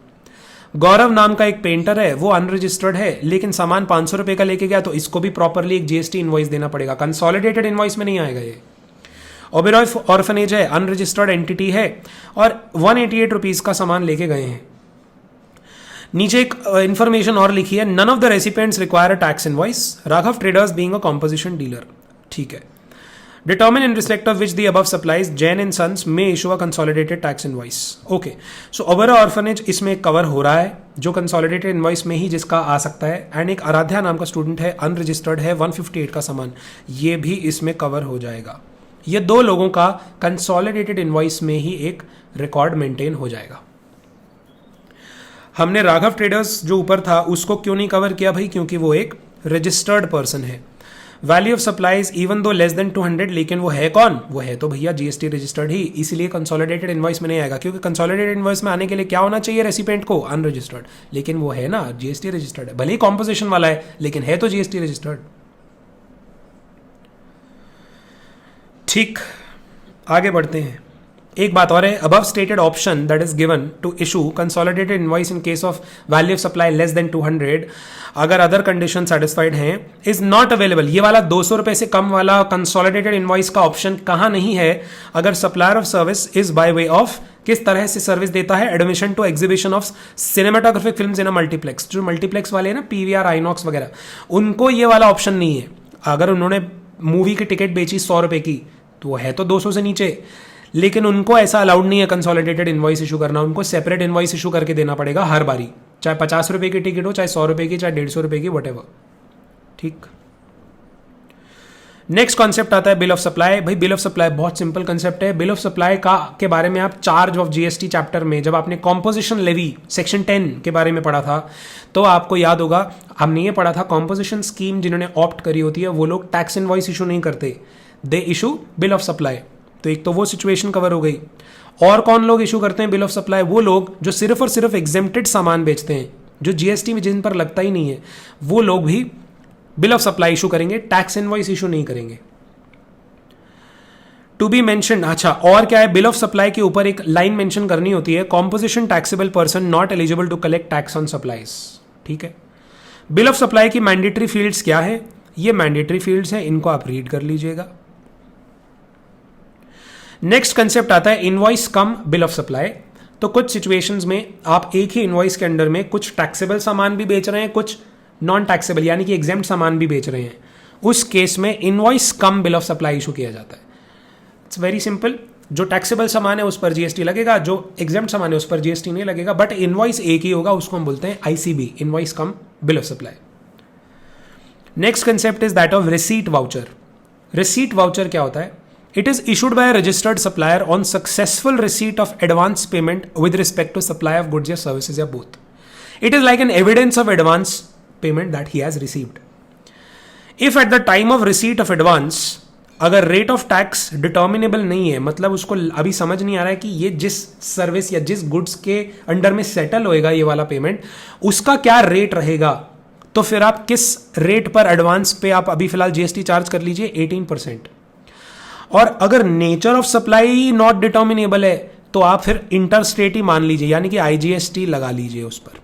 A: गौरव नाम का एक पेंटर है, वो अनरजिस्टर्ड है, लेकिन सामान 500 रुपये का लेके गया, तो इसको भी प्रॉपरली एक GST इनवॉइस देना पड़ेगा, कंसोलिडेटेड इनवॉइस में नहीं आएगा ये। ओबेरॉय ऑर्फनेज है, अनरजिस्टर्ड एंटिटी है, और 188 रुपीज का सामान लेके गए हैं। नीचे एक इंफॉर्मेशन और लिखी है, none of the recipients require a tax invoice, Raghav Traders being a composition dealer. ठीक है, determine in respect of which the above supplies Jain and Sons may issue a consolidated tax invoice. Okay, so Oberoi Orphanage इसमें cover हो रहा है, जो consolidated invoice में ही जिसका आ सकता है, एंड एक आराध्या नाम का स्टूडेंट है, अनरजिस्टर्ड है, 158 का सामान, ये भी इसमें कवर हो जाएगा। ये दो लोगों का कंसोलिडेटेड इनवॉइस में ही एक रिकॉर्ड मेंटेन हो जाएगा। हमने राघव ट्रेडर्स जो ऊपर था उसको क्यों नहीं कवर किया भाई, क्योंकि वो एक रजिस्टर्ड पर्सन है। Value of supplies even though less than 200, लेकिन वो है कौन, वो है तो भैया GST रजिस्टर्ड ही, इसलिए कंसोलिडेटेड इनवॉइस में नहीं आएगा, क्योंकि कंसोलिडेटेड इनवॉइस में आने के लिए क्या होना चाहिए रेसिपेंट को, अनरजिस्टर्ड, लेकिन वो है ना GST रजिस्टर्ड है, भले ही कॉम्पोजिशन वाला है लेकिन है तो GST रजिस्टर्ड। ठीक, आगे बढ़ते हैं। एक बात और है, above stated option that is given to issue consolidated invoice in case of value of supply less than 200, अगर अदर कंडीशन सेटिस्फाइड हैं, इज नॉट अवेलेबल। ये वाला 200 रुपए से कम वाला कंसोलिडेटेड इनवॉइस का ऑप्शन कहां नहीं है, अगर supplier of service is by way of, किस तरह से सर्विस देता है, admission to exhibition of cinematographic films in a multiplex. जो मल्टीप्लेक्स वाले हैं ना, PVR आइनॉक्स वगैरह, उनको ये वाला ऑप्शन नहीं है। अगर उन्होंने मूवी की टिकट बेची 100 रुपए की, तो है तो 200 से नीचे, लेकिन उनको ऐसा अलाउड नहीं है कंसोलिडेटेड इनवॉइस इशू करना, उनको सेपरेट इनवॉइस इशू करके देना पड़ेगा हर बारी, चाहे 50 रुपए की टिकट हो, चाहे 100 रुपए की, चाहे 150 रुपए की, वटेवर। ठीक, नेक्स्ट कॉन्सेप्ट आता है बिल ऑफ सप्लाई। भाई बिल ऑफ सप्लाई बहुत सिंपल कॉन्सेप्ट है। बिल ऑफ सप्लाई का के बारे में आप चार्ज ऑफ GST चैप्टर में जब आपने कॉम्पोजिशन लेवी सेक्शन 10 के बारे में पढ़ा था, तो आपको याद होगा, हमने ये पढ़ा था कॉम्पोजिशन स्कीम जिन्होंने ऑप्ट करी होती है वो लोग टैक्स इनवॉइस इशू नहीं करते, they issue bill of supply. तो एक तो वो सिचुएशन कवर हो गई। और कौन लोग इशू करते हैं बिल ऑफ सप्लाई, वो लोग जो सिर्फ और सिर्फ एग्जेम्प्टेड सामान बेचते हैं, जो GST में जिन पर लगता ही नहीं है, वो लोग भी बिल ऑफ सप्लाई इशू करेंगे, टैक्स इनवॉइस इशू नहीं करेंगे। टू बी मेंशन, अच्छा और क्या है, बिल ऑफ सप्लाई के ऊपर एक लाइन मेंशन करनी होती है, composition taxable person not eligible to collect tax on supplies. ठीक है, बिल ऑफ सप्लाई की मैंडेटरी फील्ड्स क्या है, ये मैंडेटरी फील्ड्स हैं, इनको आप रीड कर लीजिएगा। नेक्स्ट कंसेप्ट आता है invoice cum bill of supply. तो कुछ सिचुएशंस में आप एक ही इनवॉइस के अंडर में कुछ टैक्सेबल सामान भी बेच रहे हैं, कुछ नॉन टैक्सेबल यानी कि एग्जेम्प्ट सामान भी बेच रहे हैं, उस केस में invoice cum bill of supply issue किया जाता है। इट्स वेरी सिंपल, जो टैक्सेबल सामान है उस पर जीएसटी लगेगा, जो एग्जेम्प्ट सामान है उस पर जीएसटी नहीं लगेगा, बट इनवॉइस एक ही होगा, उसको हम बोलते हैं ICB, invoice cum bill of supply. Next concept is that of receipt voucher. Receipt voucher क्या होता है? It is issued by a registered supplier on successful receipt of advance payment with respect to supply of goods या services या both. It is like an evidence of advance payment that he has received. If at the time of receipt of advance अगर rate of tax determinable नहीं है, मतलब उसको अभी समझ नहीं आ रहा है कि ये जिस सर्विस या जिस गुड्स के अंडर में सेटल होएगा ये वाला पेमेंट, उसका क्या रेट रहेगा, तो फिर आप किस रेट पर एडवांस पे आप अभी फिलहाल जीएसटी चार्ज कर लीजिए 18%। और अगर nature of supply not determinable है तो आप फिर इंटरस्टेट ही मान लीजिए, यानी कि आईजीएसटी लगा लीजिए उस पर।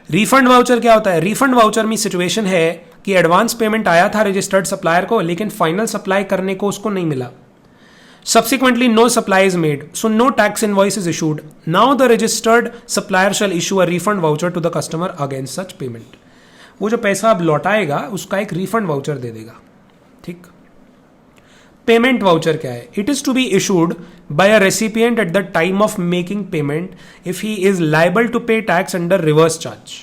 A: रिफंड वाउचर क्या होता है? रिफंड वाउचर में सिचुएशन है कि एडवांस पेमेंट आया था रजिस्टर्ड सप्लायर को, लेकिन फाइनल सप्लाई करने को उसको नहीं मिला। Subsequently, no supply is made, so no tax invoice is issued. Now the registered supplier shall issue a refund voucher to the customer against such payment. वो जो पैसा अब लौटाएगा उसका एक रिफंड वाउचर दे देगा। ठीक। पेमेंट वाउचर क्या है? It is to be issued by a recipient at the time of making payment if he is liable to pay tax under reverse charge.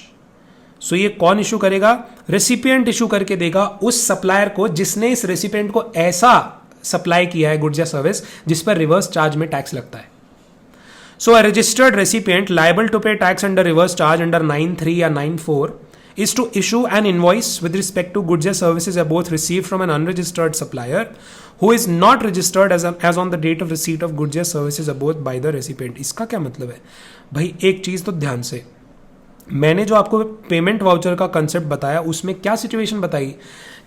A: So ये कौन इशू करेगा? रेसिपिएंट इशू करके देगा उस सप्लायर को जिसने इस रेसिपिएंट को ऐसा सप्लाई किया है गुड्स या सर्विस जिस पर रिवर्स चार्ज में टैक्स लगता है। So a registered recipient liable to pay tax under reverse charge under 9(3) या 9(4) is to issue an invoice with respect to goods or services are both received from an unregistered supplier who is not registered as on the date of receipt of goods or services are both by the recipient। इसका क्या मतलब है भाई? एक चीज तो ध्यान से, मैंने जो आपको पेमेंट वाउचर का कंसेप्ट बताया उसमें क्या सिचुएशन बताई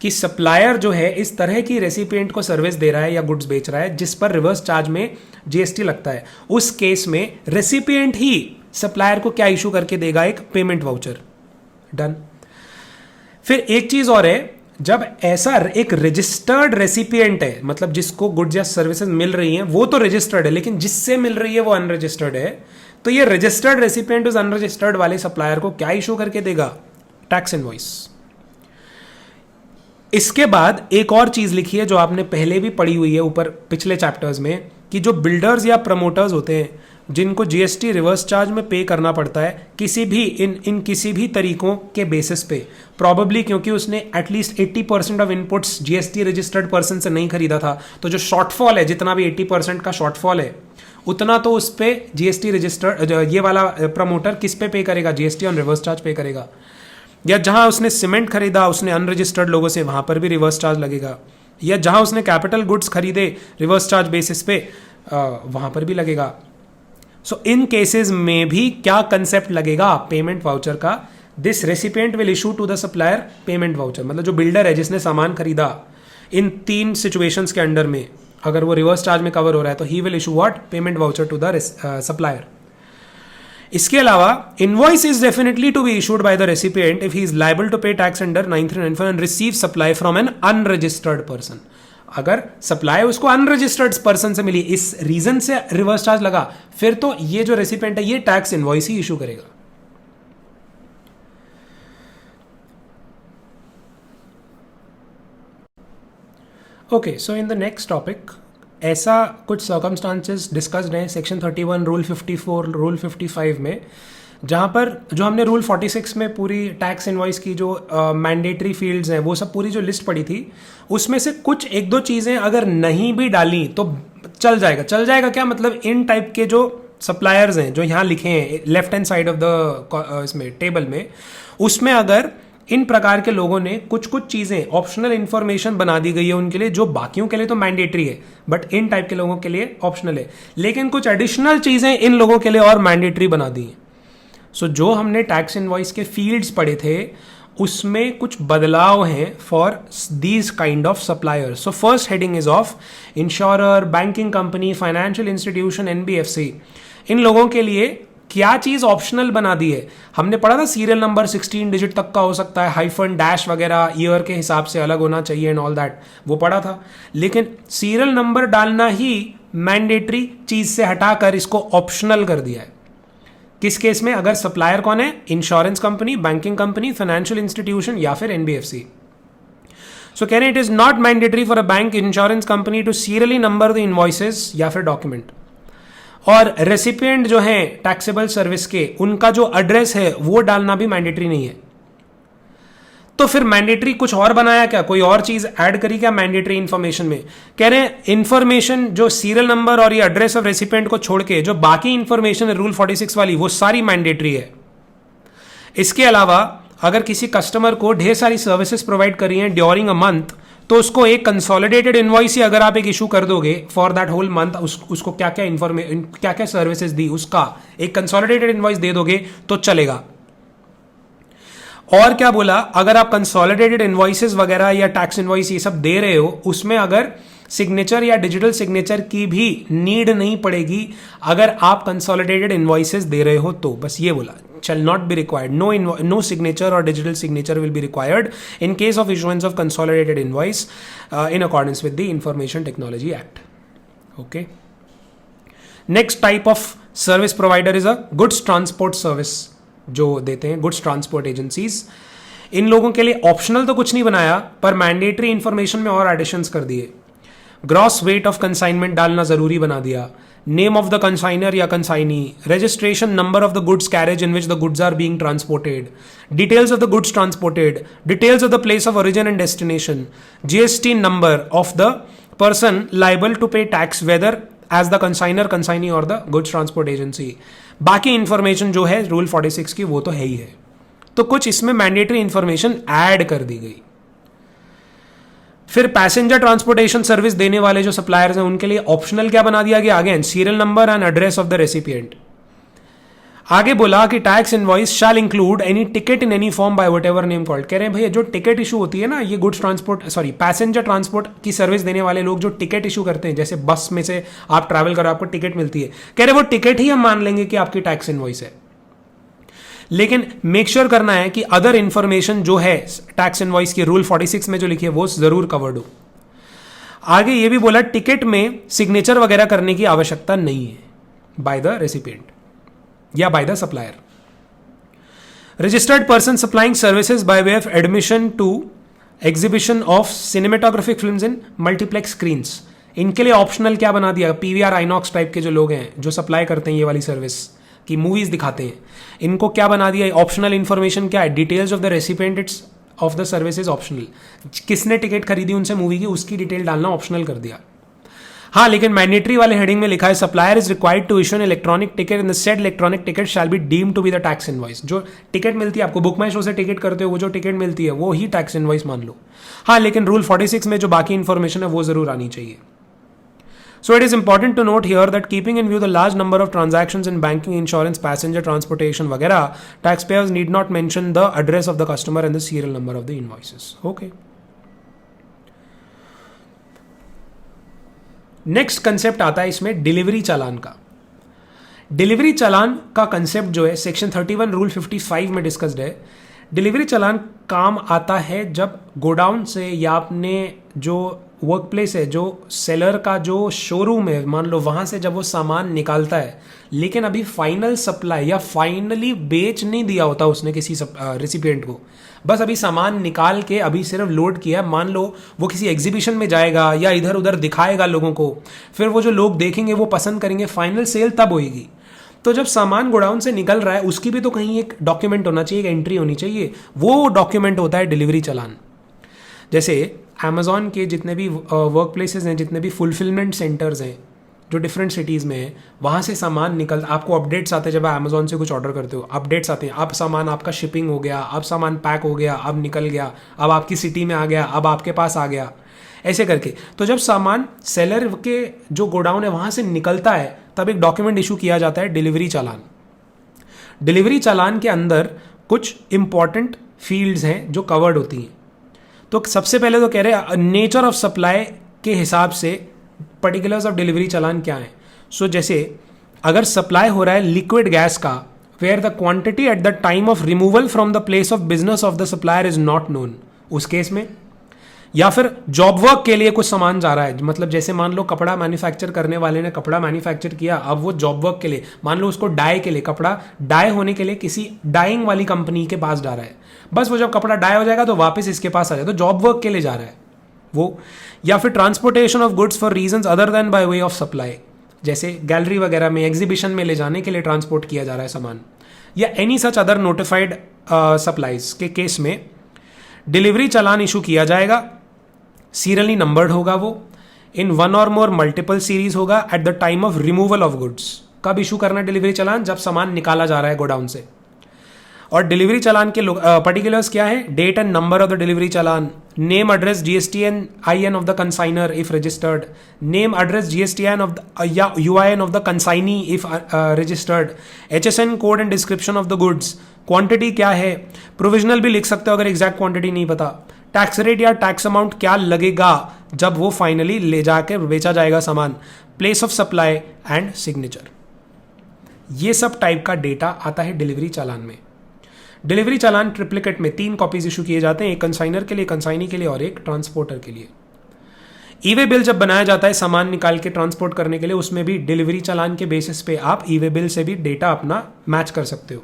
A: कि सप्लायर जो है इस तरह की रेसिपिएंट को सर्विस दे रहा है या गुड्स बेच रहा है जिस पर रिवर्स चार्ज में जीएसटी लगता है। उस केस में रेसिपिएंट ही सप्लायर को क्या इशू करके देगा? एक पेमेंट वाउचर। डन। फिर एक चीज और है, जब ऐसा एक रजिस्टर्ड रेसिपिएंट है, मतलब जिसको गुड्स या सर्विसेज मिल रही हैं वो तो रजिस्टर्ड है, लेकिन जिससे मिल रही है वो अनरजिस्टर्ड है, तो ये रजिस्टर्ड रेसिपिएंट उस अनरजिस्टर्ड वाले सप्लायर को क्या इशू करके देगा? Tax invoice. इसके बाद एक और चीज लिखी है जो आपने पहले भी पढ़ी हुई है ऊपर पिछले चैप्टर्स में, कि जो बिल्डर्स या प्रमोटर्स होते हैं जिनको जीएसटी रिवर्स चार्ज में पे करना पड़ता है किसी भी इन किसी भी तरीकों के बेसिस पे, प्रॉबेबली क्योंकि उसने at least 80% of inputs GST registered person से नहीं खरीदा था, तो जो शॉर्टफॉल है, जितना भी 80% का शॉर्टफॉल है उतना तो उस पे जीएसटी रजिस्टर्ड ये वाला प्रमोटर किस पे करेगा? जीएसटी ऑन रिवर्स चार्ज पे करेगा। या जहां उसने सीमेंट खरीदा उसने अनरजिस्टर्ड लोगों से, वहां पर भी रिवर्स चार्ज लगेगा। या जहां उसने कैपिटल गुड्स खरीदे रिवर्स चार्ज बेसिस पे, वहां पर भी लगेगा। सो इन केसेस में भी क्या कंसेप्ट लगेगा? पेमेंट वाउचर का। This recipient will issue to the supplier payment voucher, मतलब जो बिल्डर है जिसने सामान खरीदा, इन 3 सिचुएशंस के अंडर में अगर वो रिवर्स चार्ज में कवर हो रहा है तो he will issue what? Payment voucher to the supplier. इसके अलावा invoice is definitely to be issued by the recipient if he is liable to pay tax under 9394 and receive supply from an unregistered person. अगर supply उसको unregistered person से मिली, इस reason से reverse charge लगा, फिर तो ये जो रेसिपिएंट है ये टैक्स इनवॉइस ही इशू करेगा। Okay, so in the next topic ऐसा कुछ सर्कमस्टांसेस डिस्कस्ड हैं सेक्शन 31, रूल 54, रूल 55 में, जहाँ पर जो हमने रूल 46 में पूरी टैक्स इनवॉइस की जो मैंडेटरी फील्ड्स हैं वो सब पूरी जो लिस्ट पड़ी थी, उसमें से कुछ 1-2 चीज़ें अगर नहीं भी डाली तो चल जाएगा। चल जाएगा क्या मतलब? इन टाइप के जो सप्लायर्स हैं जो यहाँ लिखे हैं left hand side of the इसमें टेबल में, उसमें अगर इन प्रकार के लोगों ने कुछ चीजें ऑप्शनल इंफॉर्मेशन बना दी गई है उनके लिए, जो बाकियों के लिए तो मैंडेटरी है बट इन टाइप के लोगों के लिए ऑप्शनल है, लेकिन कुछ एडिशनल चीजें इन लोगों के लिए और मैंडेटरी बना दी है। सो जो हमने टैक्स इनवॉइस के फील्ड्स पढ़े थे उसमें कुछ बदलाव हैं for these kind of suppliers. So first heading is of insurer, banking company, financial institution, NBFC. इन लोगों के लिए क्या चीज ऑप्शनल बना दी है? हमने पढ़ा था सीरियल नंबर 16 डिजिट तक का हो सकता है, हाइफन डैश वगैरह ईयर के हिसाब से अलग होना चाहिए एंड ऑल दैट, वो पढ़ा था। लेकिन सीरियल नंबर डालना ही मैंडेटरी चीज से हटाकर इसको ऑप्शनल कर दिया है। किस केस में? अगर सप्लायर कौन है? Insurance company, banking company, financial institution या फिर एनबीएफसी। सो कह रहे हैं it is not mandatory for a bank, insurance company to serially number the invoices या फिर डॉक्यूमेंट। और रेसिपिएंट जो है टैक्सेबल सर्विस के, उनका जो एड्रेस है वो डालना भी मैंडेटरी नहीं है। तो फिर मैंडेटरी कुछ और बनाया क्या? कोई और चीज ऐड करी क्या मैंडेटरी इंफॉर्मेशन में? कह रहे हैं इंफॉर्मेशन जो सीरियल नंबर और ये एड्रेस ऑफ रेसिपिएंट को छोड़ के जो बाकी इंफॉर्मेशन है रूल 46 वाली, वो सारी मैंडेटरी है। इसके अलावा अगर किसी कस्टमर को ढेर सारी सर्विसेज प्रोवाइड करी हैं ड्यूरिंग अ मंथ, तो उसको एक कंसोलिडेटेड इनवॉइस ही अगर आप एक इशू कर दोगे फॉर दैट होल मंथ, उसको क्या क्या इंफॉर्मेशन, क्या क्या सर्विसेज दी, उसका एक कंसोलिडेटेड इनवॉइस दे दोगे तो चलेगा। और क्या बोला? अगर आप कंसोलिडेटेड इनवॉइसेस वगैरह या टैक्स इनवॉइस ये सब दे रहे हो, उसमें अगर सिग्नेचर या डिजिटल सिग्नेचर की भी नीड नहीं पड़ेगी अगर आप कंसोलिडेटेड इनवॉइसेस दे रहे हो तो। बस ये बोला, shall not be required, no signature or digital signature will be required in case of issuance of consolidated invoice in accordance with the Information Technology Act. Okay, next type of service provider is a goods transport service, जो देते हैं goods transport agencies. इन लोगों के लिए optional तो कुछ नहीं बनाया, पर मैंडेटरी इंफॉर्मेशन में और एडिशंस कर दिए। ग्रॉस वेट ऑफ कंसाइनमेंट डालना जरूरी बना दिया, नेम ऑफ द कंसाइनर या consignee, registration number of the goods carriage in which the goods are being transported, details of the goods transported, details of the place of origin and destination, GST number of the person liable to pay tax whether as the consignor, consignee और the goods transport agency. बाकी information जो है rule 46 की वो तो है ही है। तो कुछ इसमें मैंडेटरी इंफॉर्मेशन ऐड कर दी गई। फिर पैसेंजर ट्रांसपोर्टेशन सर्विस देने वाले जो सप्लायर्स हैं उनके लिए ऑप्शनल क्या बना दिया गया? Again serial number and address of the recipient. आगे बोला कि tax invoice shall include any ticket in any form by whatever name called. कह रहे हैं भैया जो टिकट इशू होती है ना, ये गुड्स ट्रांसपोर्ट पैसेंजर ट्रांसपोर्ट की सर्विस देने वाले लोग जो टिकट इशू करते हैं, जैसे बस में से आप ट्रैवल करो आपको टिकट मिलती है, कह रहे वो टिकट ही हम मान लेंगे कि आपकी टैक्स इनवॉइस है। लेकिन मेक श्योर करना है कि अदर इंफॉर्मेशन जो है टैक्स इनवॉइस की रूल 46 में जो लिखी है वो जरूर कवर्ड हो। आगे ये भी बोला टिकट में सिग्नेचर वगैरह करने की आवश्यकता नहीं है बाय द रेसिपिएंट या by the supplier. Registered person supplying services by way of admission to exhibition of cinematographic films in multiplex screens, इनके लिए ऑप्शनल क्या बना दिया? पीवीआर आइनॉक्स टाइप के जो लोग हैं जो सप्लाई करते हैं ये वाली सर्विस की मूवीज दिखाते हैं, इनको क्या बना दिया? ऑप्शनल इंफॉर्मेशन क्या है? Details of the recipients of the service is optional. किसने टिकट खरीदी उनसे मूवी की, उसकी डिटेल डालना ऑप्शनल कर दिया। हाँ, लेकिन मैंडेटरी वाले हेडिंग में लिखा है supplier is required to issue an electronic ticket in the said electronic ticket shall be deemed to be the tax invoice. जो टिकट मिलती है आपको, बुक माई शो से टिकट करते हो, वो जो टिकट मिलती है वो ही टैक्स इनवॉइस मान लो। हाँ, लेकिन रूल 46 में जो बाकी इंफॉर्मेशन है वो जरूर आनी चाहिए। So it is important to note here that keeping in view the large number of transactions in banking, insurance, passenger transportation वगैरह, taxpayers need not mention the address of the customer and the serial number of the invoices. Okay. Next concept आता है इसमें delivery challan का। Delivery challan का concept जो है section 31 rule 55 में discussed है। डिलीवरी चालान काम आता है जब गोडाउन से या अपने जो वर्क प्लेस है, जो सेलर का जो शोरूम है, मान लो वहाँ से जब वो सामान निकालता है, लेकिन अभी फाइनल सप्लाई या फाइनली बेच नहीं दिया होता उसने किसी रेसिपिएंट को, बस अभी सामान निकाल के अभी सिर्फ लोड किया। मान लो वो किसी एग्जीबिशन में जाएगा या इधर उधर दिखाएगा लोगों को, फिर वो जो लोग देखेंगे वो पसंद करेंगे, फाइनल सेल तब होगी। तो जब सामान गोडाउन से निकल रहा है उसकी भी तो कहीं एक डॉक्यूमेंट होना चाहिए, एक एंट्री होनी चाहिए, वो डॉक्यूमेंट होता है डिलीवरी चालान। जैसे अमेजॉन के जितने भी वर्क प्लेसेस हैं, जितने भी फुलफिलमेंट सेंटर्स हैं जो डिफरेंट सिटीज़ में है, वहाँ से सामान निकल, आपको अपडेट्स आते हैं जब आप अमेजॉन से कुछ ऑर्डर करते हो, अपडेट्स आते हैं, अब सामान आपका शिपिंग हो गया, अब सामान पैक हो गया, अब निकल गया, अब आपकी सिटी में आ गया, अब आपके पास आ गया, ऐसे करके। तो जब सामान सेलर के जो गोडाउन है वहाँ से निकलता है तब एक डॉक्यूमेंट इशू किया जाता है, डिलीवरी चालान। डिलीवरी चालान के अंदर कुछ इंपॉर्टेंट फील्ड्स हैं जो कवर्ड होती हैं। तो सबसे पहले तो कह रहे हैं नेचर ऑफ सप्लाई के हिसाब से पर्टिकुलर्स ऑफ डिलीवरी चालान क्या है। सो जैसे अगर सप्लाई हो रहा है लिक्विड गैस का, where the quantity at the time of removal from the place of business of the supplier is not known, उस केस में। या फिर जॉब वर्क के लिए कुछ सामान जा रहा है, मतलब जैसे मान लो कपड़ा मैन्युफैक्चर करने वाले ने कपड़ा मैन्युफैक्चर किया, अब वो जॉब वर्क के लिए, मान लो उसको डाई के लिए, कपड़ा डाई होने के लिए किसी डाइंग वाली कंपनी के पास जा रहा है, बस वो जब कपड़ा डाई हो जाएगा तो वापस इसके पास आ जाए, तो जॉब वर्क के लिए जा रहा है वो। या फिर transportation of goods for reasons other than bye way of supply, जैसे गैलरी वगैरह में, एग्जीबिशन में ले जाने के लिए ट्रांसपोर्ट किया जा रहा है सामान, या any such other notified supplies के केस में डिलीवरी चालान इशू किया जाएगा। सीरियली नंबर्ड होगा वो, इन one or more multiple series होगा eight the time of removal of goods. कब इशू करना डिलीवरी चालान? जब सामान निकाला जा रहा है गोडाउन से। और डिलीवरी चालान के पर्टिकुलर्स क्या है? Date and number of the delivery challan, name address GSTN IN of the consignor if registered, name address GSTN of या UIN of the consignee if registered, HSN code and description of the goods, quantity क्या है, provisional भी लिख सकते हो अगर exact quantity नहीं पता, टैक्स रेट या टैक्स अमाउंट क्या लगेगा जब वो फाइनली ले जाकर बेचा जाएगा सामान, place of supply and signature. ये सब टाइप का डेटा आता है डिलीवरी चालान में। डिलीवरी चालान ट्रिप्लिकेट में 3 कॉपीज इशू किए जाते हैं, एक कंसाइनर के लिए, कंसाइनी के लिए और एक ट्रांसपोर्टर के लिए। ई-वे बिल जब बनाया जाता है सामान निकाल के ट्रांसपोर्ट करने के लिए, उसमें भी डिलीवरी चालान के बेसिस पे आप ई-वे बिल से भी डेटा अपना मैच कर सकते हो।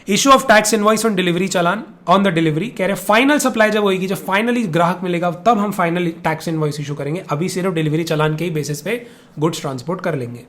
A: Issue of tax invoice on delivery challan on the delivery, कह रहे फाइनल सप्लाई जब होगी, जब फाइनली ग्राहक मिलेगा तब हम फाइनल टैक्स इनवॉइस इशू करेंगे, अभी सिर्फ डिलीवरी चालान के ही बेसिस पे गुड्स ट्रांसपोर्ट कर लेंगे।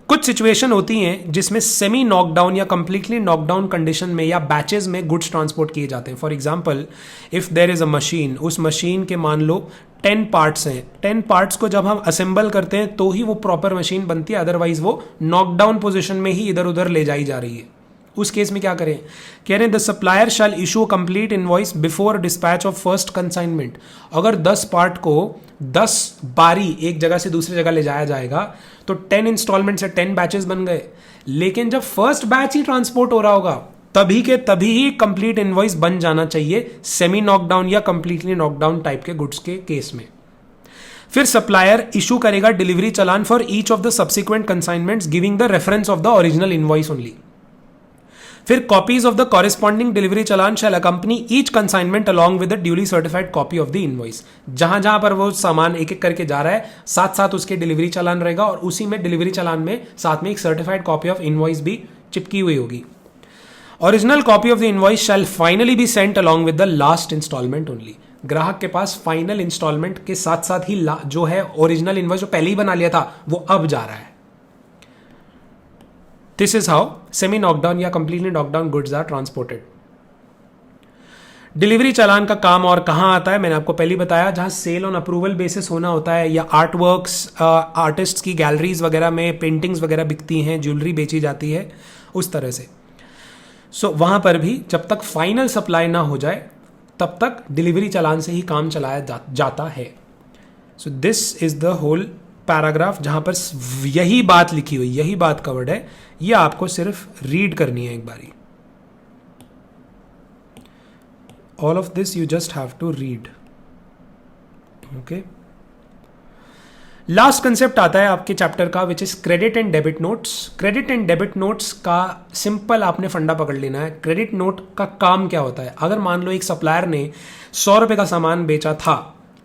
A: कुछ सिचुएशन होती हैं जिसमें सेमी नॉकडाउन या कंप्लीटली नॉकडाउन कंडीशन में या बैचेस में गुड्स ट्रांसपोर्ट किए जाते हैं। For example, if there is a machine, उस मशीन के मान लो 10 पार्ट्स हैं, 10 पार्ट्स को जब हम असेंबल करते हैं तो ही वो प्रॉपर मशीन बनती है, अदरवाइज वो नॉकडाउन पोजिशन में ही इधर उधर ले जाई जा रही है। उस केस में क्या करें? कह रहे हैं the supplier shall issue complete invoice before dispatch of first consignment. अगर 10 पार्ट को 10 बारी एक जगह से दूसरी जगह ले जाया जाएगा तो 10 इंस्टॉलमेंट से 10 बैचेस बन गए, लेकिन जब फर्स्ट बैच ही ट्रांसपोर्ट हो रहा होगा तभी के तभी ही कंप्लीट इनवॉइस बन जाना चाहिए सेमी नॉकडाउन या कंप्लीटली नॉकडाउन टाइप के गुड्स के केस में। फिर सप्लायर इशू करेगा delivery challan for each of the subsequent consignments giving the reference of the original invoice only. फिर copies of the corresponding delivery challan shall accompany each consignment along with the duly certified copy of the invoice. जहां जहां पर वो सामान एक एक करके जा रहा है, साथ साथ उसके डिलीवरी चालान रहेगा और उसी में डिलीवरी चालान में साथ में एक सर्टिफाइड कॉपी ऑफ इनवॉइस भी चिपकी हुई होगी। Original copy of the invoice shall finally be sent along with the last instalment only. ग्राहक के पास फाइनल इंस्टॉलमेंट के साथ साथ ही जो है ओरिजिनल इनवॉइस जो पहले ही बना लिया था वो अब जा रहा है। This is how semi knockdown या completely knockdown goods are transported. Delivery challan का काम और कहां आता है? मैंने आपको पहले बताया, जहां सेल ऑन अप्रूवल बेसिस होना होता है या आर्ट वर्क्स, आर्टिस्ट की गैलरीज वगैरह में पेंटिंग्स वगैरह बिकती हैं, ज्वेलरी बेची जाती है, उस तरह से। सो वहां पर भी जब तक फाइनल सप्लाई ना हो जाए तब तक डिलीवरी चालान से ही काम चलाया जाता है। So this is the whole paragraph जहां पर यही बात लिखी हुई, यही बात कवर्ड है, ये आपको सिर्फ रीड करनी है एक बारी। All of this you just have to read. Okay, last concept आता है आपके चैप्टर का, which is credit and debit notes. Credit and debit notes का सिंपल आपने फंडा पकड़ लेना है। क्रेडिट नोट का काम क्या होता है? अगर मान लो एक सप्लायर ने 100 रुपए का सामान बेचा था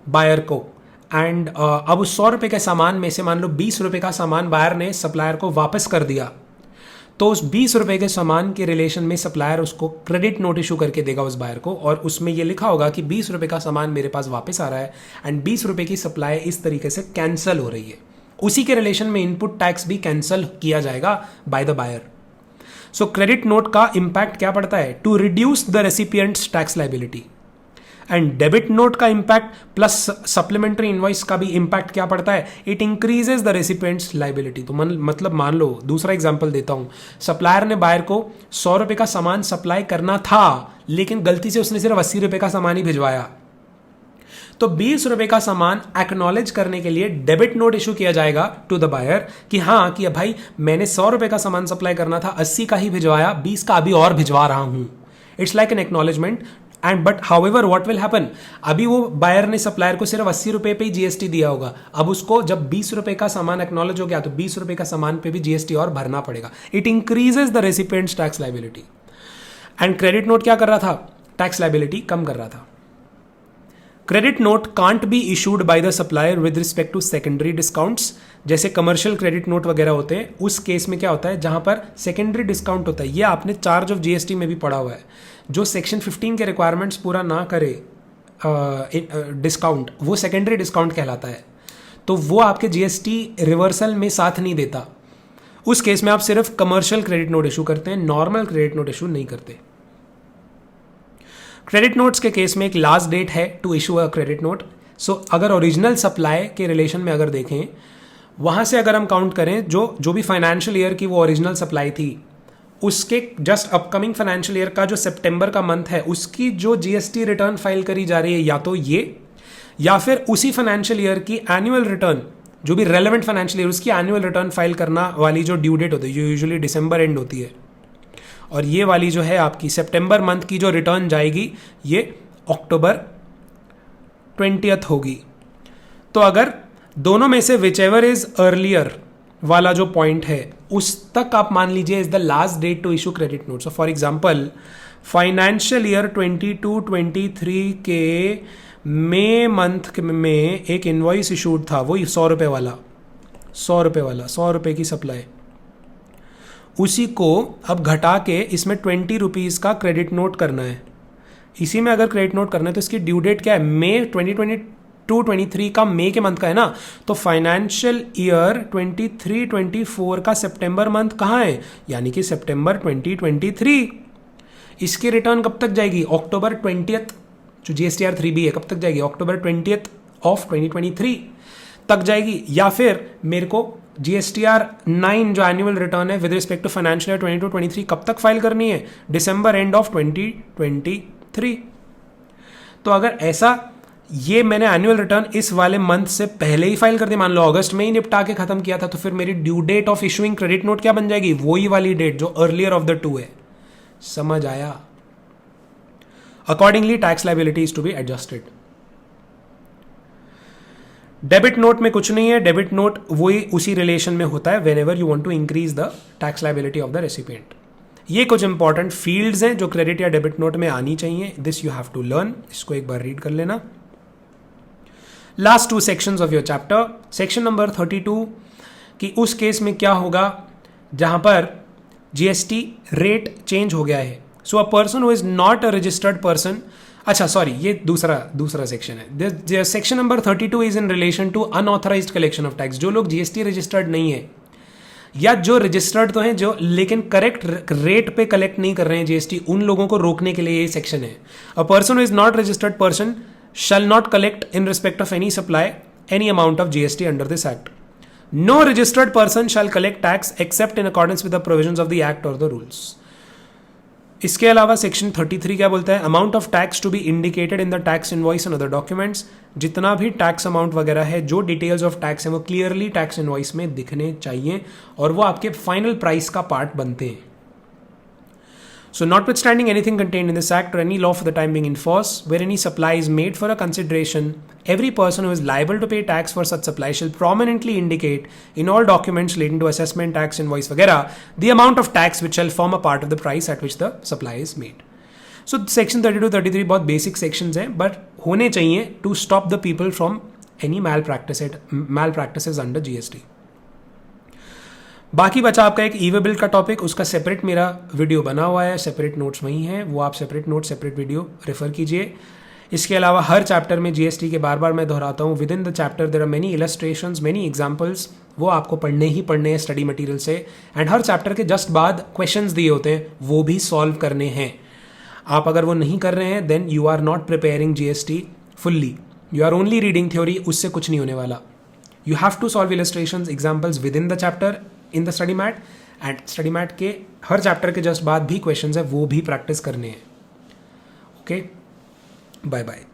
A: बायर को, एंड अब उस 100 रुपए के सामान में से मान लो 20 रुपए का सामान बायर ने सप्लायर को वापस कर दिया, तो उस 20 रुपए के सामान के रिलेशन में सप्लायर उसको क्रेडिट नोट इशू करके देगा उस बायर को, और उसमें ये लिखा होगा कि 20 रुपए का सामान मेरे पास वापस आ रहा है एंड 20 रुपए की सप्लाई इस तरीके से कैंसिल हो रही है। उसी के रिलेशन में इनपुट टैक्स भी कैंसिल किया जाएगा by the buyer. So credit note का इंपैक्ट क्या पड़ता है? To reduce the recipient's tax liability. And debit note का इंपैक्ट प्लस सप्लीमेंट्री इनवॉइस का भी इंपैक्ट क्या पड़ता है? It increases the recipient's liability. तो मतलब मान लो, दूसरा एग्जांपल देता हूं, सप्लायर ने बायर को 100 रुपए का सामान सप्लाई करना था, लेकिन गलती से उसने सिर्फ 80 रुपए का सामान ही भिजवाया, तो 20 रुपए का सामान एक्नॉलेज करने के लिए डेबिट नोट इशू किया जाएगा टू द बायर कि हाँ कि भाई मैंने 100 रुपए का सामान सप्लाई करना था, 80 का ही भिजवाया, 20 का अभी और भिजवा रहा हूं। It's like an acknowledgement. And but however what will happen, अभी वो बायर ने सप्लायर को सिर्फ 80 रुपए पे ही जीएसटी दिया होगा, अब उसको जब 20 रुपए का सामान एक्नॉलेज हो गया तो 20 रुपए का सामान पे भी जीएसटी और भरना पड़ेगा। It increases the recipient's tax liability. And credit note क्या कर रहा था? टैक्स लायबिलिटी कम कर रहा था। Credit note can't be issued by the supplier with respect to secondary discounts, जैसे कमर्शियल क्रेडिट नोट वगैरह होते हैं, उस केस में क्या होता है जहां पर सेकेंडरी डिस्काउंट होता है, ये आपने चार्ज ऑफ जीएसटी में भी पढ़ा हुआ है, जो सेक्शन 15 के रिक्वायरमेंट्स पूरा ना करे डिस्काउंट, वो सेकेंडरी डिस्काउंट कहलाता है, तो वो आपके जीएसटी रिवर्सल में साथ नहीं देता। उस केस में आप सिर्फ कमर्शियल क्रेडिट नोट इशू करते हैं, नॉर्मल क्रेडिट नोट इशू नहीं करते। क्रेडिट नोट्स के केस में एक लास्ट डेट है to issue a credit note. So अगर ओरिजिनल सप्लाई के रिलेशन में अगर देखें, वहां से अगर हम काउंट करें जो भी फाइनेंशियल ईयर की वो ओरिजिनल सप्लाई थी, उसके जस्ट अपकमिंग फाइनेंशियल ईयर का जो सितंबर का मंथ है, उसकी जो जीएसटी रिटर्न फाइल करी जा रही है, या तो ये या फिर उसी फाइनेंशियल ईयर की एनुअल रिटर्न, जो भी रेलेवेंट फाइनेंशियल ईयर उसकी एनुअल रिटर्न फाइल करना वाली जो ड्यू डेट होती है, जो यूजुअली दिसंबर एंड होती है, और ये वाली जो है आपकी सितंबर मंथ की जो रिटर्न जाएगी, ये अक्टूबर 20 होगी। तो अगर दोनों में से विच एवर इज अर्लियर वाला जो पॉइंट है, उस तक आप मान लीजिए is the last date to issue credit note. So for example financial year 22-23 के मई मंथ में एक इनवॉइस इशूड था, वही 100 रुपये वाला, 100 रुपये की सप्लाई, उसी को अब घटा के इसमें 20 रुपीज़ का क्रेडिट नोट करना है। इसी में अगर क्रेडिट नोट करना है तो इसकी ड्यू डेट क्या है, मई 2022-23 का मई के मंथ का है ना, तो फाइनेंशियल ईयर 23-24 का सितंबर मंथ कहाँ है, यानी कि सितंबर 2023। इसकी रिटर्न कब तक जाएगी, अक्टूबर 20, जो GSTR 3B है, कब तक जाएगी, अक्टूबर 20 ऑफ 2023 तक जाएगी। या फिर मेरे को GSTR 9 जो एनुअल रिटर्न है with respect to financial year 22-23 कब तक फाइल करनी है, दिसंबर एंड ऑफ 2023। तो अगर ऐसा, ये मैंने एनुअल रिटर्न इस वाले मंथ से पहले ही फाइल कर दी, मान लो अगस्त में ही निपटा के खत्म किया था, तो फिर मेरी due date of issuing credit note क्या बन जाएगी, वही वाली डेट जो अर्लियर ऑफ द टू है। समझ आया? Accordingly tax liability is to be adjusted. Debit note में कुछ नहीं है, डेबिट नोट वही उसी रिलेशन में होता है whenever you want to increase the tax liability of the recipient. ये कुछ इंपॉर्टेंट फील्ड्स हैं जो क्रेडिट या डेबिट नोट में आनी चाहिए, this you have to learn. इसको एक बार रीड कर लेना। Last 2 sections of your chapter, section number 32 कि उस केस में क्या होगा जहां पर जीएसटी रेट चेंज हो गया है। So a person who is not a registered person, अच्छा सॉरी, ये दूसरा सेक्शन है। Section number 32 is in relation to unauthorised collection of tax. जो लोग जीएसटी रजिस्टर्ड नहीं है, या जो रजिस्टर्ड तो हैं जो लेकिन करेक्ट रेट पे कलेक्ट नहीं कर रहे हैं जीएसटी, उन लोगों को रोकने के लिए ये सेक्शन है। अ person who is not registered person shall not collect in respect of any supply any amount of GST under this act. No registered person shall collect tax except in accordance with the provisions of the act or the rules. इसके अलावा section 33 क्या बोलता है, amount of tax to be indicated in the tax invoice and other documents. जितना भी tax amount वगैरह है, जो डिटेल्स ऑफ टैक्स है, वो क्लियरली टैक्स इनवॉइस में दिखने चाहिए और वो आपके फाइनल प्राइस का पार्ट बनते हैं। So notwithstanding anything contained in this act or any law for the time being in force, where any supply is made for a consideration, every person who is liable to pay tax for such supply shall prominently indicate in all documents relating to assessment, tax, invoice वगैरह the amount of tax which shall form a part of the price at which the supply is made. So section 32-33 बहुत basic sections हैं, but होने चाहिए to stop the people from any malpractices under GST. बाकी बचा आपका एक ई way bill का topic, उसका सेपरेट मेरा वीडियो बना हुआ है, सेपरेट नोट्स वहीं हैं, वो आप separate note separate video refer कीजिए। इसके अलावा हर चैप्टर में जीएसटी के बार बार मैं दोहराता हूँ, within the chapter there are many illustrations, many examples, वो आपको पढ़ने हैं स्टडी मटेरियल से। एंड हर चैप्टर के जस्ट बाद क्वेश्चंस दिए होते हैं, वो भी सॉल्व करने हैं। आप अगर वो नहीं कर रहे हैं then you are not preparing GST fully, you are only reading theory, उससे कुछ नहीं होने वाला। You have to solve illustrations, examples within the chapter in the study mat, and study mat के हर चैप्टर के जस्ट बाद भी क्वेश्चंस है, वो भी प्रैक्टिस करने हैं। Okay, bye bye.